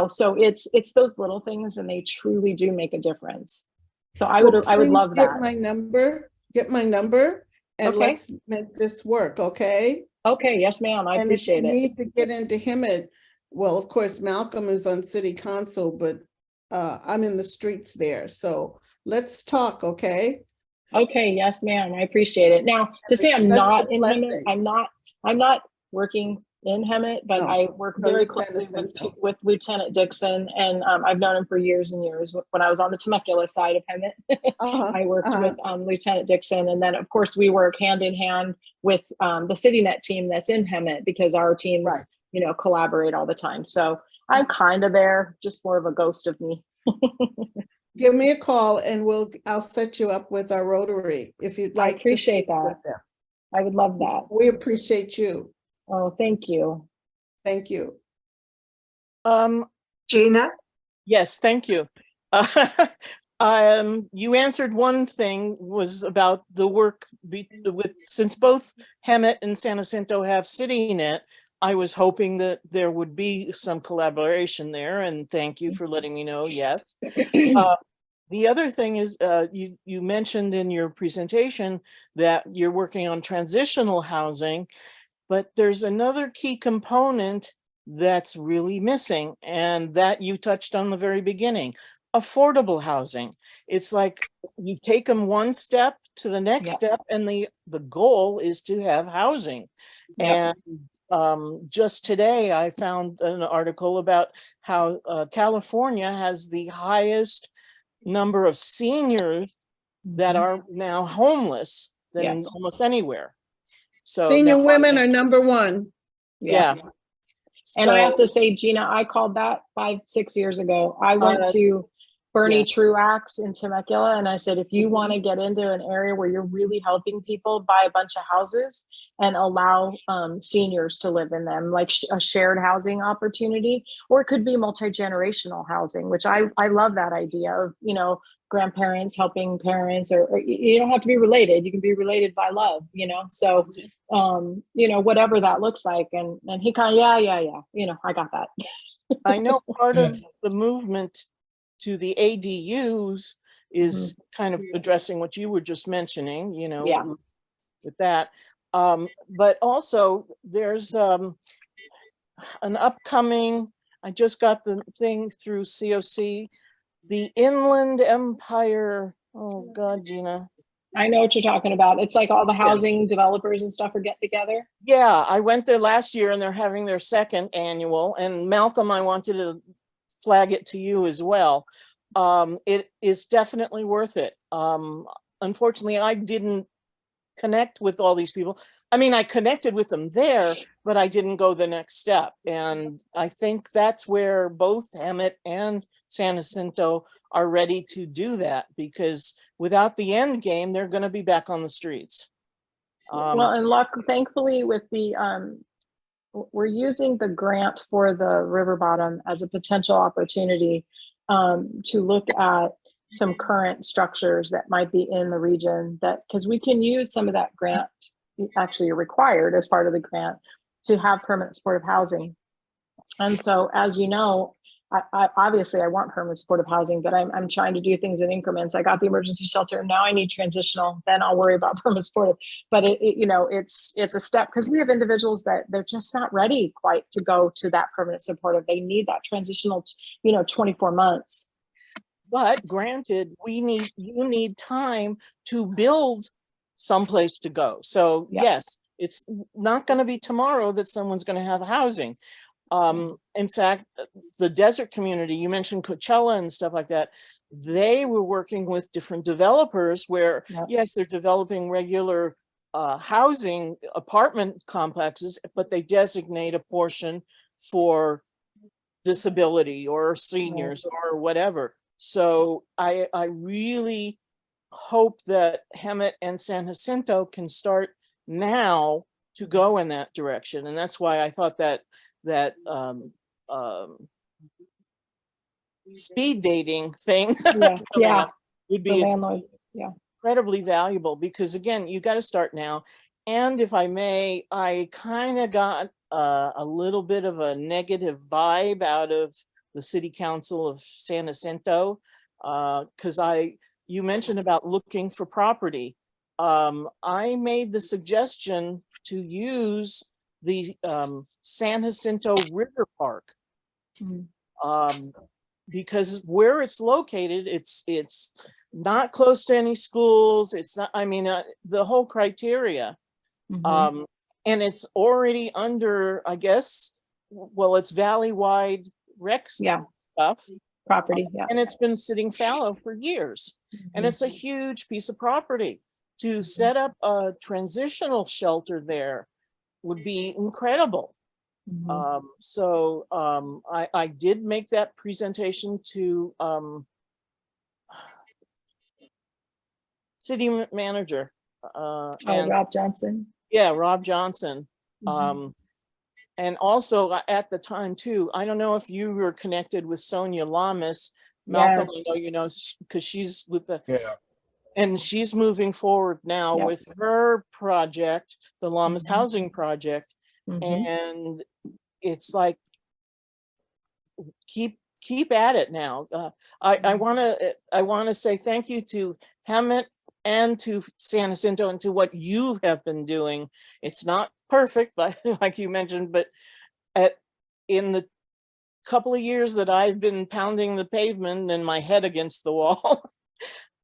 so it's those little things, and they truly do make a difference. So I would love that. Get my number and Okay. let's make this work, okay? Okay, yes, ma'am. I appreciate And if you it. need to get into Hemet, well, of course, Malcolm is on city council, but I'm in the streets there. So let's talk, okay? Okay, yes, ma'am. I appreciate it. Now, to say I'm Such a not in Hemet, blessing. I'm not working in Hemet, but No. I work No, very you're San closely Jacinto. with Lieutenant Dixon, and I've known him for years and years. When I was on the Temecula side of Hemet, I worked with Lieutenant Dixon, and then of course we work hand in hand with the CityNet team that's in Hemet, because our teams, collaborate all the time. So I'm kind of there, just more of a ghost of me. Give me a call and I'll set you up with our Rotary if you'd like. I appreciate to speak with that. them. I would love that. We appreciate you. Oh, thank you. Thank you. Gina? Yes, thank you. You answered one thing, was about the work since both Hemet and San Jacinto have CityNet. I was hoping that there would be some collaboration there, and thank you for letting me know. Yes. The other thing is, you mentioned in your presentation that you're working on transitional housing, but there's another key component that's really missing, and that you touched on the very beginning: affordable housing. It's like you take them one step to the next step, and the goal is to have housing. Yep. And just today I found an article about how California has the highest number of seniors that are now homeless than almost anywhere. So Senior women are number one. yeah. And I have to say, Gina, I called that 5-6 years ago. I went to Bernie Yeah. Truax in Temecula. And I said, if you want to get into an area where you're really helping people, buy a bunch of houses and allow seniors to live in them, like a shared housing opportunity, or it could be multi-generational housing, which I love that idea of, you know, grandparents helping parents, or you don't have to be related. You can be related by love, you know? So, you know, whatever that looks like. And he kind of, yeah. You know, I got that. I know part of the movement to the ADUs is kind of addressing what you were just mentioning, you know, Yeah. with that. But also there's an upcoming, I just got the thing through COC, the Inland Empire. Oh God, Gina. I know what you're talking about. It's like all the housing developers and stuff are getting together. Yeah, I went there last year and they're having their second annual. And Malcolm, I wanted to flag it to you as well. It is definitely worth it. Unfortunately, I didn't connect with all these people. I mean, I connected with them there, but I didn't go the next step. And I think that's where both Hemet and San Jacinto are ready to do that, because without the end game, they're going to be back on the streets. Well, and thankfully with the, we're using the grant for the river bottom as a potential opportunity to look at some current structures that might be in the region, that because we can use some of that grant, actually required as part of the grant, to have permanent supportive housing. And so, as you know, I obviously I want permanent supportive housing, but I'm trying to do things in increments. I got the emergency shelter. Now I need transitional. Then I'll worry about permanent supportive. But you know, it's a step, because we have individuals that they're just not ready quite to go to that permanent supportive. They need that transitional, you know, 24 months. But granted, you need time to build someplace to go. So yes, it's not going to be tomorrow that someone's going to have housing. In fact, the desert community, you mentioned Coachella and stuff like that, they were working with different developers where, yes, they're developing regular housing apartment complexes, but they designate a portion for disability or seniors or whatever. So I really hope that Hemet and San Jacinto can start now to go in that direction. And that's why I thought that speed dating thing would be incredibly valuable, because again, you got to start now. And if I may, I kind of got a little bit of a negative vibe out of the City Council of San Jacinto, because you mentioned about looking for property. I made the suggestion to use the San Jacinto River Park, because where it's located, it's not close to any schools. It's not, I mean, the whole criteria. And it's already under, I guess, well, it's valley-wide rec stuff. Property, and it's been sitting fallow for years. And it's a huge piece of property. To set up a transitional shelter there would be incredible. So I did make that presentation to city manager. Rob Johnson. Yeah, Rob Johnson. And also at the time too, I don't know if you were connected with Sonia Lamas. Malcolm, I know you know, because she's with the, and she's moving forward now with her project, the Lamas Housing Project. And it's like, keep at it now. I want to say thank you to Hemet and to San Jacinto and to what you have been doing. It's not perfect, but like you mentioned, but in the couple of years that I've been pounding the pavement and my head against the wall,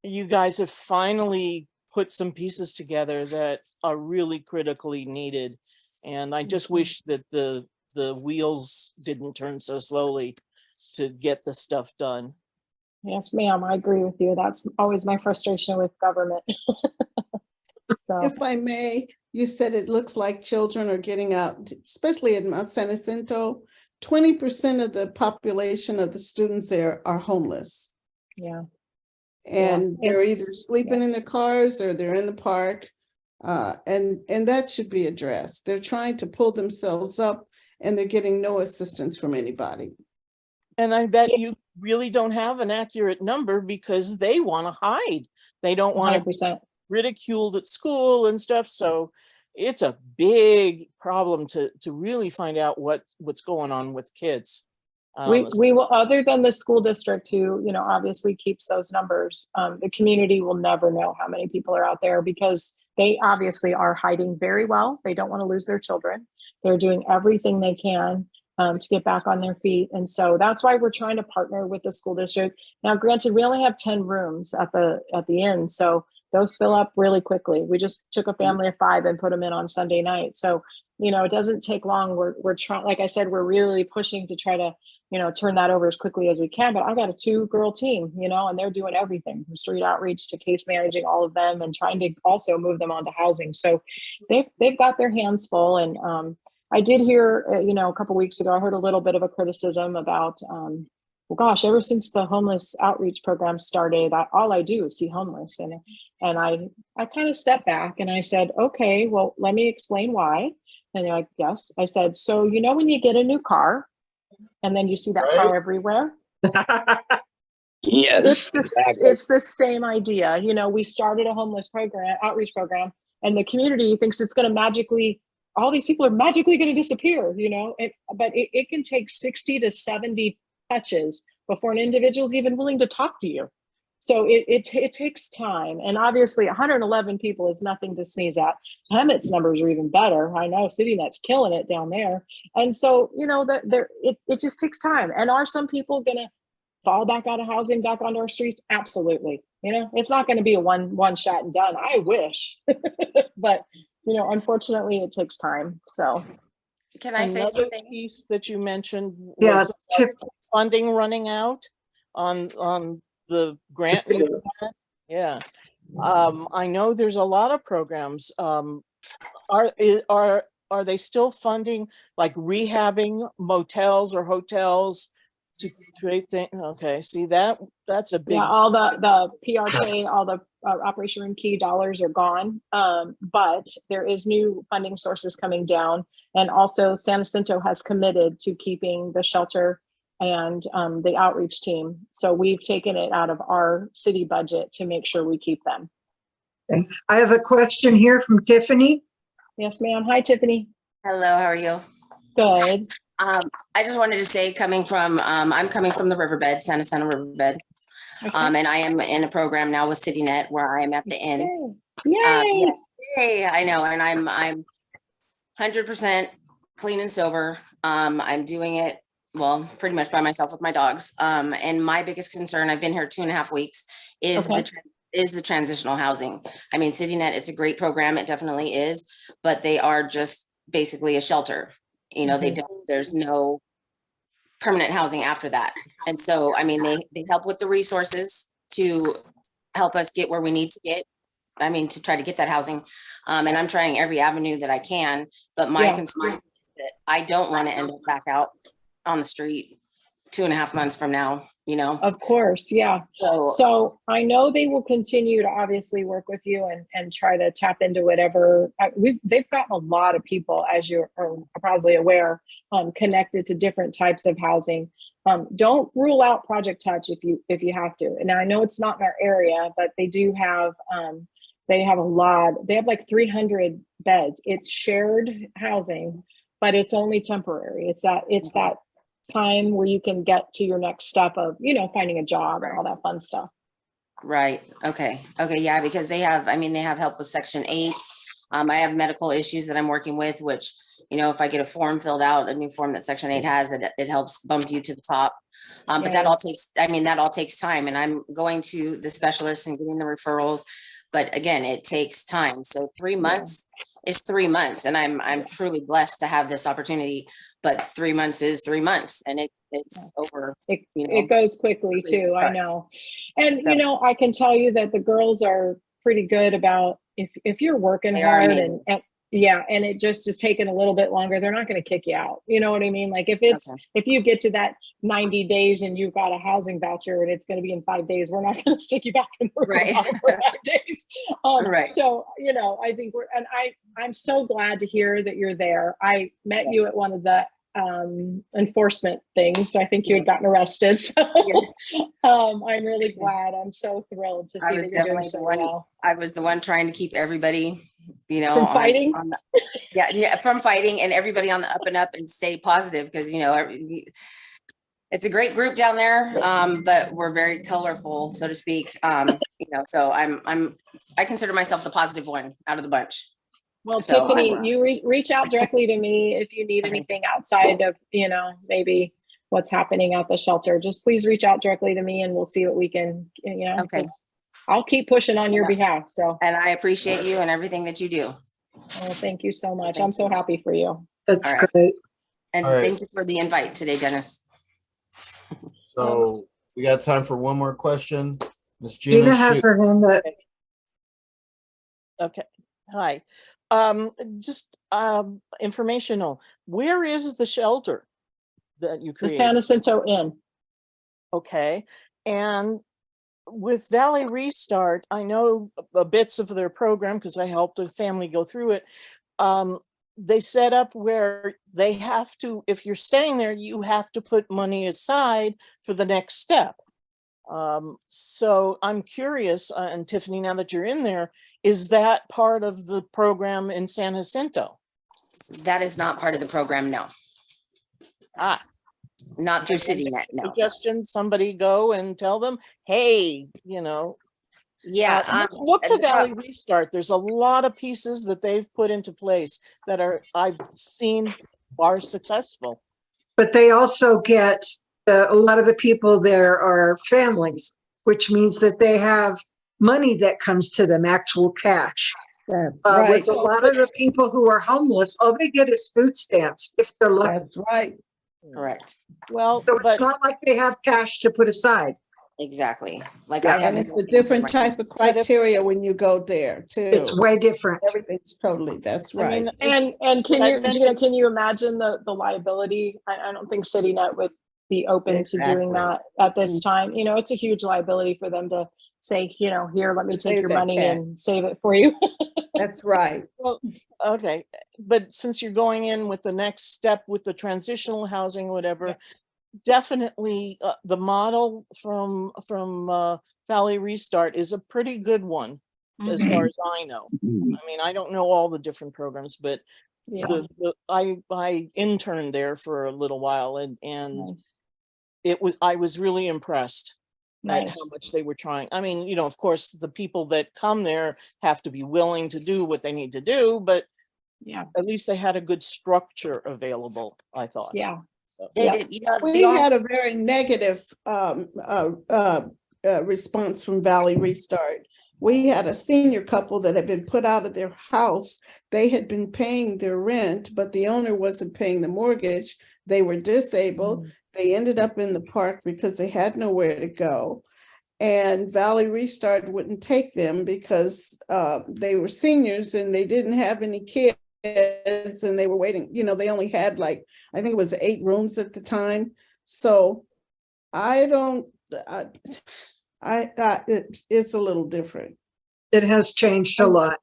you guys have finally put some pieces together that are really critically needed. And I just wish that the wheels didn't turn so slowly to get the stuff done. Yes, ma'am, I agree with you. That's always my frustration with government. If I may, you said it looks like children are getting out, especially in Mount San Jacinto. 20% of the population of the students there are homeless. Yeah. And they're either it's- sleeping in their cars or they're in the park. And that should be addressed. They're trying to pull themselves up and they're getting no assistance from anybody. And I bet you really don't have an accurate number because they want to hide. They don't want to be 100%. ridiculed at school and stuff. So it's a big problem to really find out what's going on with kids. We will, other than the school district who, you know, obviously keeps those numbers, the community will never know how many people are out there because they obviously are hiding very well. They don't want to lose their children. They're doing everything they can to get back on their feet. And so that's why we're trying to partner with the school district. Now, granted, we only have 10 rooms at the inn, so those fill up really quickly. We just took a family of 5 and put them in on Sunday night. So, you know, it doesn't take long. We're trying, like I said, we're really pushing to try to, you know, turn that over as quickly as we can. But I got a 2-girl team, you know, and they're doing everything from street outreach to case managing all of them and trying to also move them onto housing. So they've got their hands full. And I did hear, you know, a couple of weeks ago, I heard a little bit of a criticism about, well, gosh, ever since the homeless outreach program started, all I do is see homeless. And I kind of stepped back and I said, okay, well, let me explain why. And they're like, yes. I said, so, you know, when you get a new car and then you see that car everywhere, Yes, it's the same idea. You know, we started a homeless program, outreach program, and the community thinks it's going to magically, all these people are magically going to disappear, you know, but it can take 60 to 70 touches before an individual is even willing to talk to you. So it takes time. And obviously 111 people is nothing to sneeze at. Hemet's numbers are even better. I know CityNet's killing it down there. And so, you know, it just takes time. And are some people going to fall back out of housing, back onto our streets? Absolutely. You know, it's not going to be a one shot and done. I wish, but you know, unfortunately it takes time. So Can I say another something? piece that you mentioned Yeah, was Tiff, funding running out on the grant. Yeah. I know there's a lot of programs. Are they still funding like rehabbing motels or hotels to create things? Okay, see that's a big. yeah, all the PRK, all the Operation Room Key dollars are gone. But there is new funding sources coming down, and also San Jacinto has committed to keeping the shelter and the outreach team. So we've taken it out of our city budget to make sure we keep them. I have a question here from Tiffany. Yes, ma'am. Hi, Tiffany. Hello, how are you? Good. I just wanted to say, I'm coming from the riverbed, Santa Sana Riverbed. Okay. And I am in a program now with CityNet where I am at the inn. Yay. Yes, yay, I know, and I'm 100% clean and sober. I'm doing it, well, pretty much by myself with my dogs. And my biggest concern, I've been here 2.5 weeks, is Okay. the transitional housing. I mean, CityNet, it's a great program, it definitely is, but they are just basically a shelter. You know, there's no permanent housing after that. And so, I mean, they help with the resources to help us get where we need to get. I mean, to try to get that housing. And I'm trying every avenue that I can, but my concern is that I don't want to end up back out on the street 2.5 months from now, you know? Of course, yeah. So I know they will continue to obviously work with you and try to tap into whatever. They've gotten a lot of people, as you are probably aware, connected to different types of housing. Don't rule out Project Touch if you have to. And I know it's not in our area, but they do have. They have a lot. They have like 300 beds. It's shared housing, but it's only temporary. It's that time where you can get to your next step of, you know, finding a job and all that fun stuff. Right. Okay. Yeah, because they have help with Section 8. I have medical issues that I'm working with, which, you know, if I get a form filled out, a new form that Section 8 has, it helps bump you to the top. But that all takes time. And I'm going to the specialists and getting the referrals. But again, it takes time. So 3 months is 3 months. And I'm truly blessed to have this opportunity. But 3 months is 3 months, and it's over. It goes quickly too. I know. And you know, I can tell you that the girls are pretty good about if you're working hard and Yeah, and it just is taking a little bit longer. They're not going to kick you out. You know what I mean? Like if you get to that 90 days and you've got a housing voucher and it's going to be in 5 days, we're not going to stick you back in the Right. room for 5 days. Right. So, I think I'm so glad to hear that you're there. I met you at one of the enforcement things. So I think you had gotten arrested. So I'm really glad. I'm so thrilled to see that you're doing so well. I was the one trying to keep everybody, From fighting? From fighting, and everybody on the up and up and stay positive, because it's a great group down there, but we're very colorful, so to speak. So I consider myself the positive one out of the bunch. Well, So Tiffany, you reach out directly to me if you need anything outside of, maybe what's happening at the shelter. Just please reach out directly to me and we'll see what we can, Okay. I'll keep pushing on your behalf. So, and I appreciate you and everything that you do. well, thank you so much. I'm so happy for you. That's All right. great. And All right. thank you for the invite today, Dennis. So we got time for one more question. Ms. Gina, Gina has shoot. her hand up. Okay, hi. Just informational. Where is the shelter that you The created? San Jacinto Inn. Okay, and with Valley Restart, I know bits of their program because I helped a family go through it. They set up where they have to, if you're staying there, you have to put money aside for the next step. So I'm curious, and Tiffany, now that you're in there, is that part of the program in San Jacinto? That is not part of the program, no. Not through CityNet, no. Suggestion, somebody go and tell them, hey, Yeah. look for Valley Restart. There's a lot of pieces that they've put into place that I've seen are successful. But they also get, a lot of the people there are families, which means that they have money that comes to them, actual cash. That's With right. a lot of the people who are homeless, all they get is food stamps if they're lucky. That's right. Correct. Well, So but it's not like they have cash to put aside. Exactly. Like Yeah, I have And it's a different type of criteria when you go there too. It's way different. Everything's totally, that's I right. mean, And can but I you, mentioned- Gina, can you imagine the liability? I don't think CityNet would be open to doing Exactly. that at this time. It's a huge liability for them to say, here, let me take Save your that money cash. and save it for you. That's right. Well, okay, but since you're going in with the next step with the transitional housing, whatever, definitely the model from Valley Restart is a pretty good one, as far as I know. I mean, I don't know all the different programs, but Yeah. I interned there for a little while, and Nice. I was really impressed at how Nice. much they were trying. I mean, of course, the people that come there have to be willing to do what they need to do, but Yeah. at least they had a good structure available, I thought. Yeah. So, They Yeah. did, We had a very negative response from Valley Restart. We had a senior couple that had been put out of their house. They had been paying their rent, but the owner wasn't paying the mortgage. They were disabled. They ended up in the park because they had nowhere to go. And Valley Restart wouldn't take them because they were seniors and they didn't have any kids and they were waiting. They only had I think it was 8 rooms at the time. So it's a little different. It has changed a lot.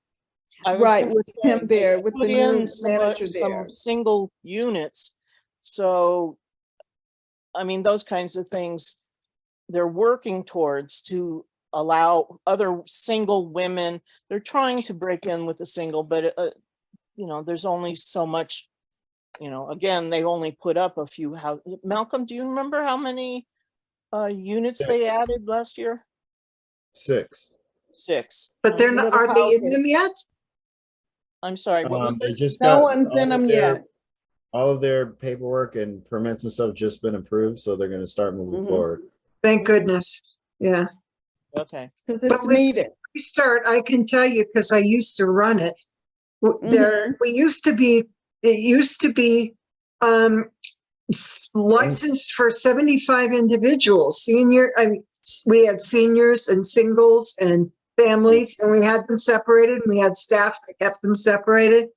I was Right, gonna with say, him there, with put the new in manager there. some single units. So, I mean, those kinds of things, they're working towards to allow other single women. They're trying to break in with a single, but there's only so much. Again, they only put up a few houses. Malcolm, do you remember how many units they added last year? 6. 6. But they're not, are they in them yet? I'm sorry. What was They it? just No got one's in them yet. all of their paperwork and permits and stuff just been approved, so they're going to start moving forward. Thank goodness. Yeah. Okay. Because But it's with needed. Restart, I can tell you because I used to run it. It used to be licensed for 75 individuals. We had seniors and singles and families, and we had them separated, and we had staff that kept them separated.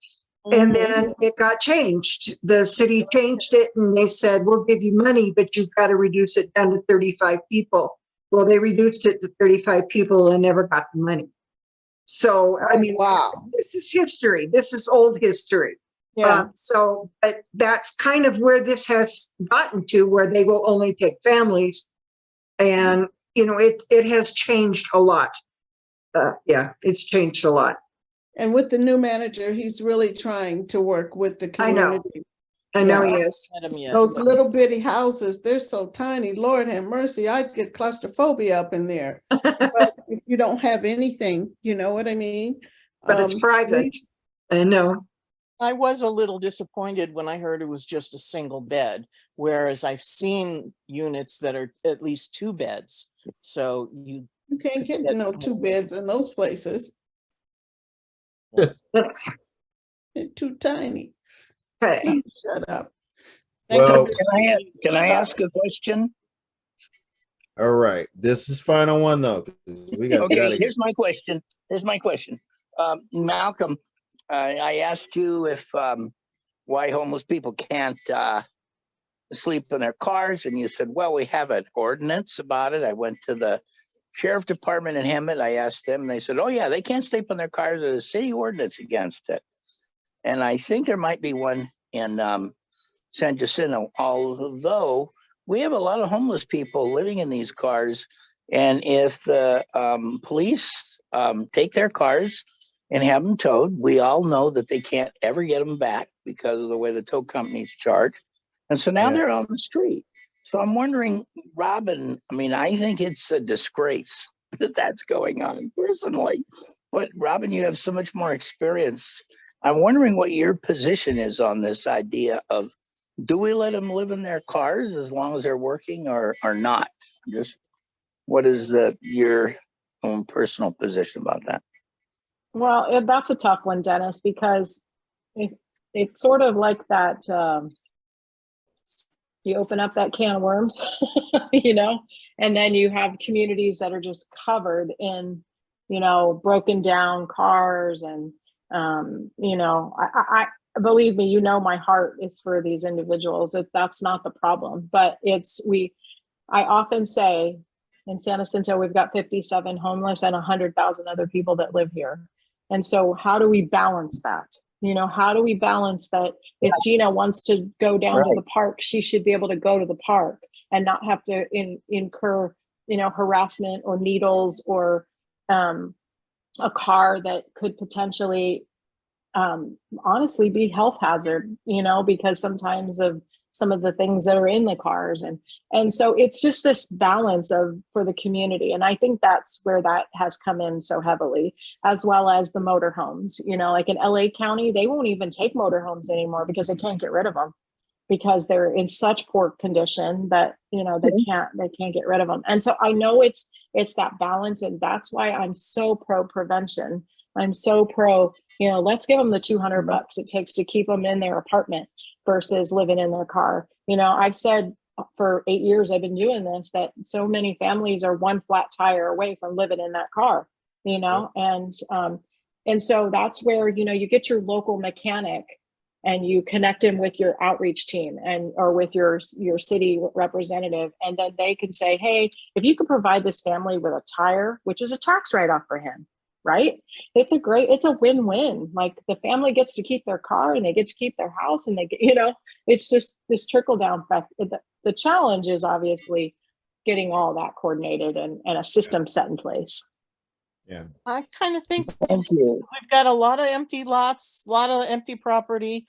And then it got changed. The city changed it and they said, we'll give you money, but you've got to reduce it down to 35 people. Well, they reduced it to 35 people and never got the money. So, I mean, Wow. this is history. This is old history. Yeah. But that's kind of where this has gotten to, where they will only take families. And, you know, it has changed a lot. Yeah, it's changed a lot. And with the new manager, he's really trying to work with the I know. community. I know Yeah. he is. Those little bitty houses, they're so tiny. Lord have mercy, I'd get claustrophobia up in there. But if you don't have anything, you know what I mean? But it's private. I know. I was a little disappointed when I heard it was just a single bed, whereas I've seen units that are at least 2 beds. So you can't get no 2 beds in those places. They're too tiny. Okay. Please shut up. Well, Can I ask a question? all right. This is final one though. 'Cause we got Okay, here's my question. Malcolm, I asked you if why homeless people can't sleep in their cars, and you said, well, we have an ordinance about it. I went to the sheriff department in Hemet. I asked them, and they said, oh yeah, they can't sleep in their cars. There's a city ordinance against it. And I think there might be one in San Jacinto, although we have a lot of homeless people living in these cars. And if the police take their cars and have them towed, we all know that they can't ever get them back because of the way the tow companies charge. And so now they're on the street. So I'm wondering, Robin, I mean, I think it's a disgrace that that's going on personally. But Robin, you have so much more experience. I'm wondering what your position is on this idea of, do we let them live in their cars as long as they're working or not? Just what is your own personal position about that? Well, that's a tough one, Dennis, because it's sort of like that. You open up that can of worms, you know, and then you have communities that are just covered in, you know, broken down cars. And, you know, I believe me, you know, my heart is for these individuals. That's not the problem, but I often say in San Jacinto, we've got 57 homeless and 100,000 other people that live here. And so how do we balance that? You know, how do we balance that? If Gina wants to go down to the park, she should be able to go to the park and not have to incur, you know, harassment or needles or a car that could potentially honestly be health hazard, you know, because sometimes of some of the things that are in the cars. And so it's just this balance for the community. And I think that's where that has come in so heavily, as well as the motorhomes. You know, like in LA County, they won't even take motorhomes anymore because they can't get rid of them because they're in such poor condition that, you know, they can't get rid of them. And so I know it's that balance. And that's why I'm so pro prevention. I'm so pro, you know, let's give them the $200 it takes to keep them in their apartment versus living in their car. You know, I've said for 8 years, I've been doing this, that so many families are one flat tire away from living in that car, you know? And so that's where, you know, you get your local mechanic and you connect him with your outreach team or with your city representative. And then they can say, hey, if you could provide this family with a tire, which is a tax write-off for him, right? It's a win-win. Like the family gets to keep their car and they get to keep their house and they get, you know, it's just this trickle down effect. The challenge is obviously getting all that coordinated and a system set in place. Yeah. I kind of think Thank you. we've got a lot of empty lots, a lot of empty property.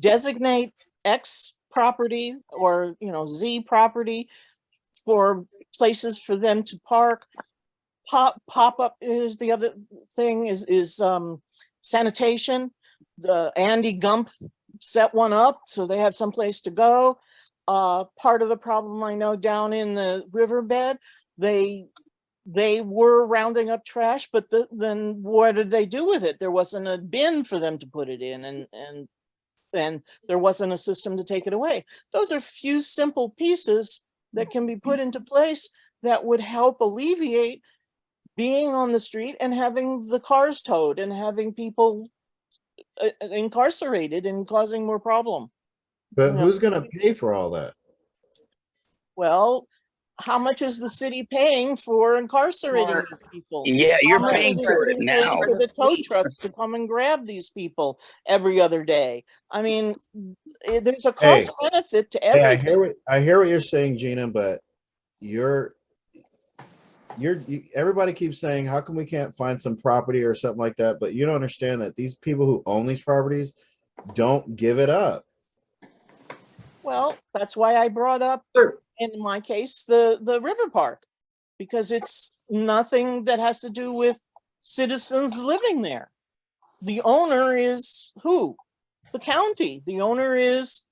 Designate X property or, you know, Z property for places for them to park. Pop up is the other thing is sanitation. The Andy Gump set one up so they had someplace to go. Part of the problem I know down in the riverbed, they were rounding up trash, but then what did they do with it? There wasn't a bin for them to put it in, and there wasn't a system to take it away. Those are few simple pieces that can be put into place that would help alleviate being on the street and having the cars towed and having people incarcerated and causing more problem. But Yeah. who's gonna pay for all that? Well, how much is the city paying for incarcerating More. these people? Yeah, you're How much paying is for the it city now. paying for For the the tow sweeps. trucks to come and grab these people every other day? I mean, there's a Hey. cost benefit to Hey, everything. I hear what you're saying, Gina, but everybody keeps saying, how come we can't find some property or something like that? But you don't understand that these people who own these properties don't give it up. Well, that's why I brought up, Sure. in my case, the river park, because it's nothing that has to do with citizens living there. The owner is who? The county. The owner is,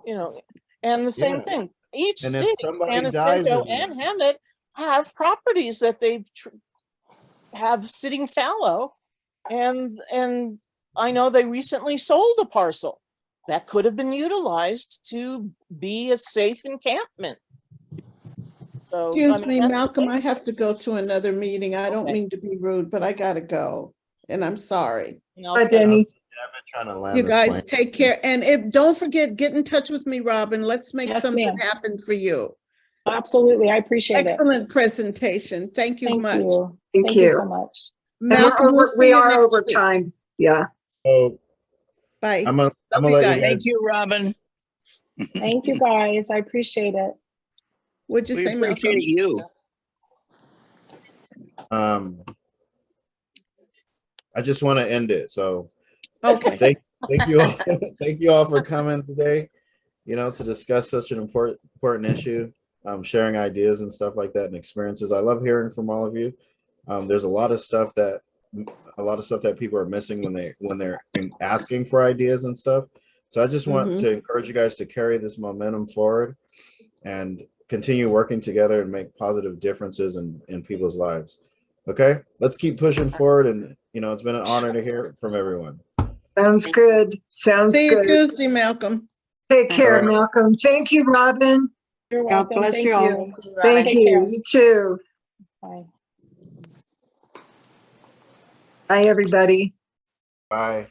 and the same Yeah. thing. Each And if city, somebody San dies Jacinto in and Hemet, have properties that they have sitting fallow, and I know they recently sold a parcel that could have been utilized to be a safe encampment. So, Excuse me, that's- Malcolm, I have to go to another meeting. I don't Okay. mean to be rude, but I gotta go. And I'm sorry. Hi, Denny. I've been trying to land You this guys plane. take care. And don't forget, get in touch with me, Robin. Let's make Yes, something ma'am. happen for you. Absolutely. I appreciate it. Excellent presentation. Thank you Thank much. you. Thank Thank you you. so much. And Malcolm, we'll see we you are next over week. time. Yeah. So Bye. I'm gonna Love you let guys. you Thank guys. you, Robin. Thank you guys. I appreciate it. What'd you We say, Malcolm? appreciate you. I just want to end it. So Okay. thank you all. Thank you all for coming today. To discuss such an important issue, sharing ideas and stuff like that and experiences. I love hearing from all of you. There's a lot of stuff that people are missing when they're asking for ideas and stuff. So I just want to encourage you guys to carry this momentum forward and continue working together and make positive differences in people's lives. Okay, let's keep pushing forward. And it's been an honor to hear from everyone. Sounds good. Sounds See you good. Tuesday, Malcolm. Take care, All right. Malcolm. Thank you, Robin. You're God welcome. bless Thank you all. you. Thank Take you. care. You too. Bye. Bye, everybody. Bye.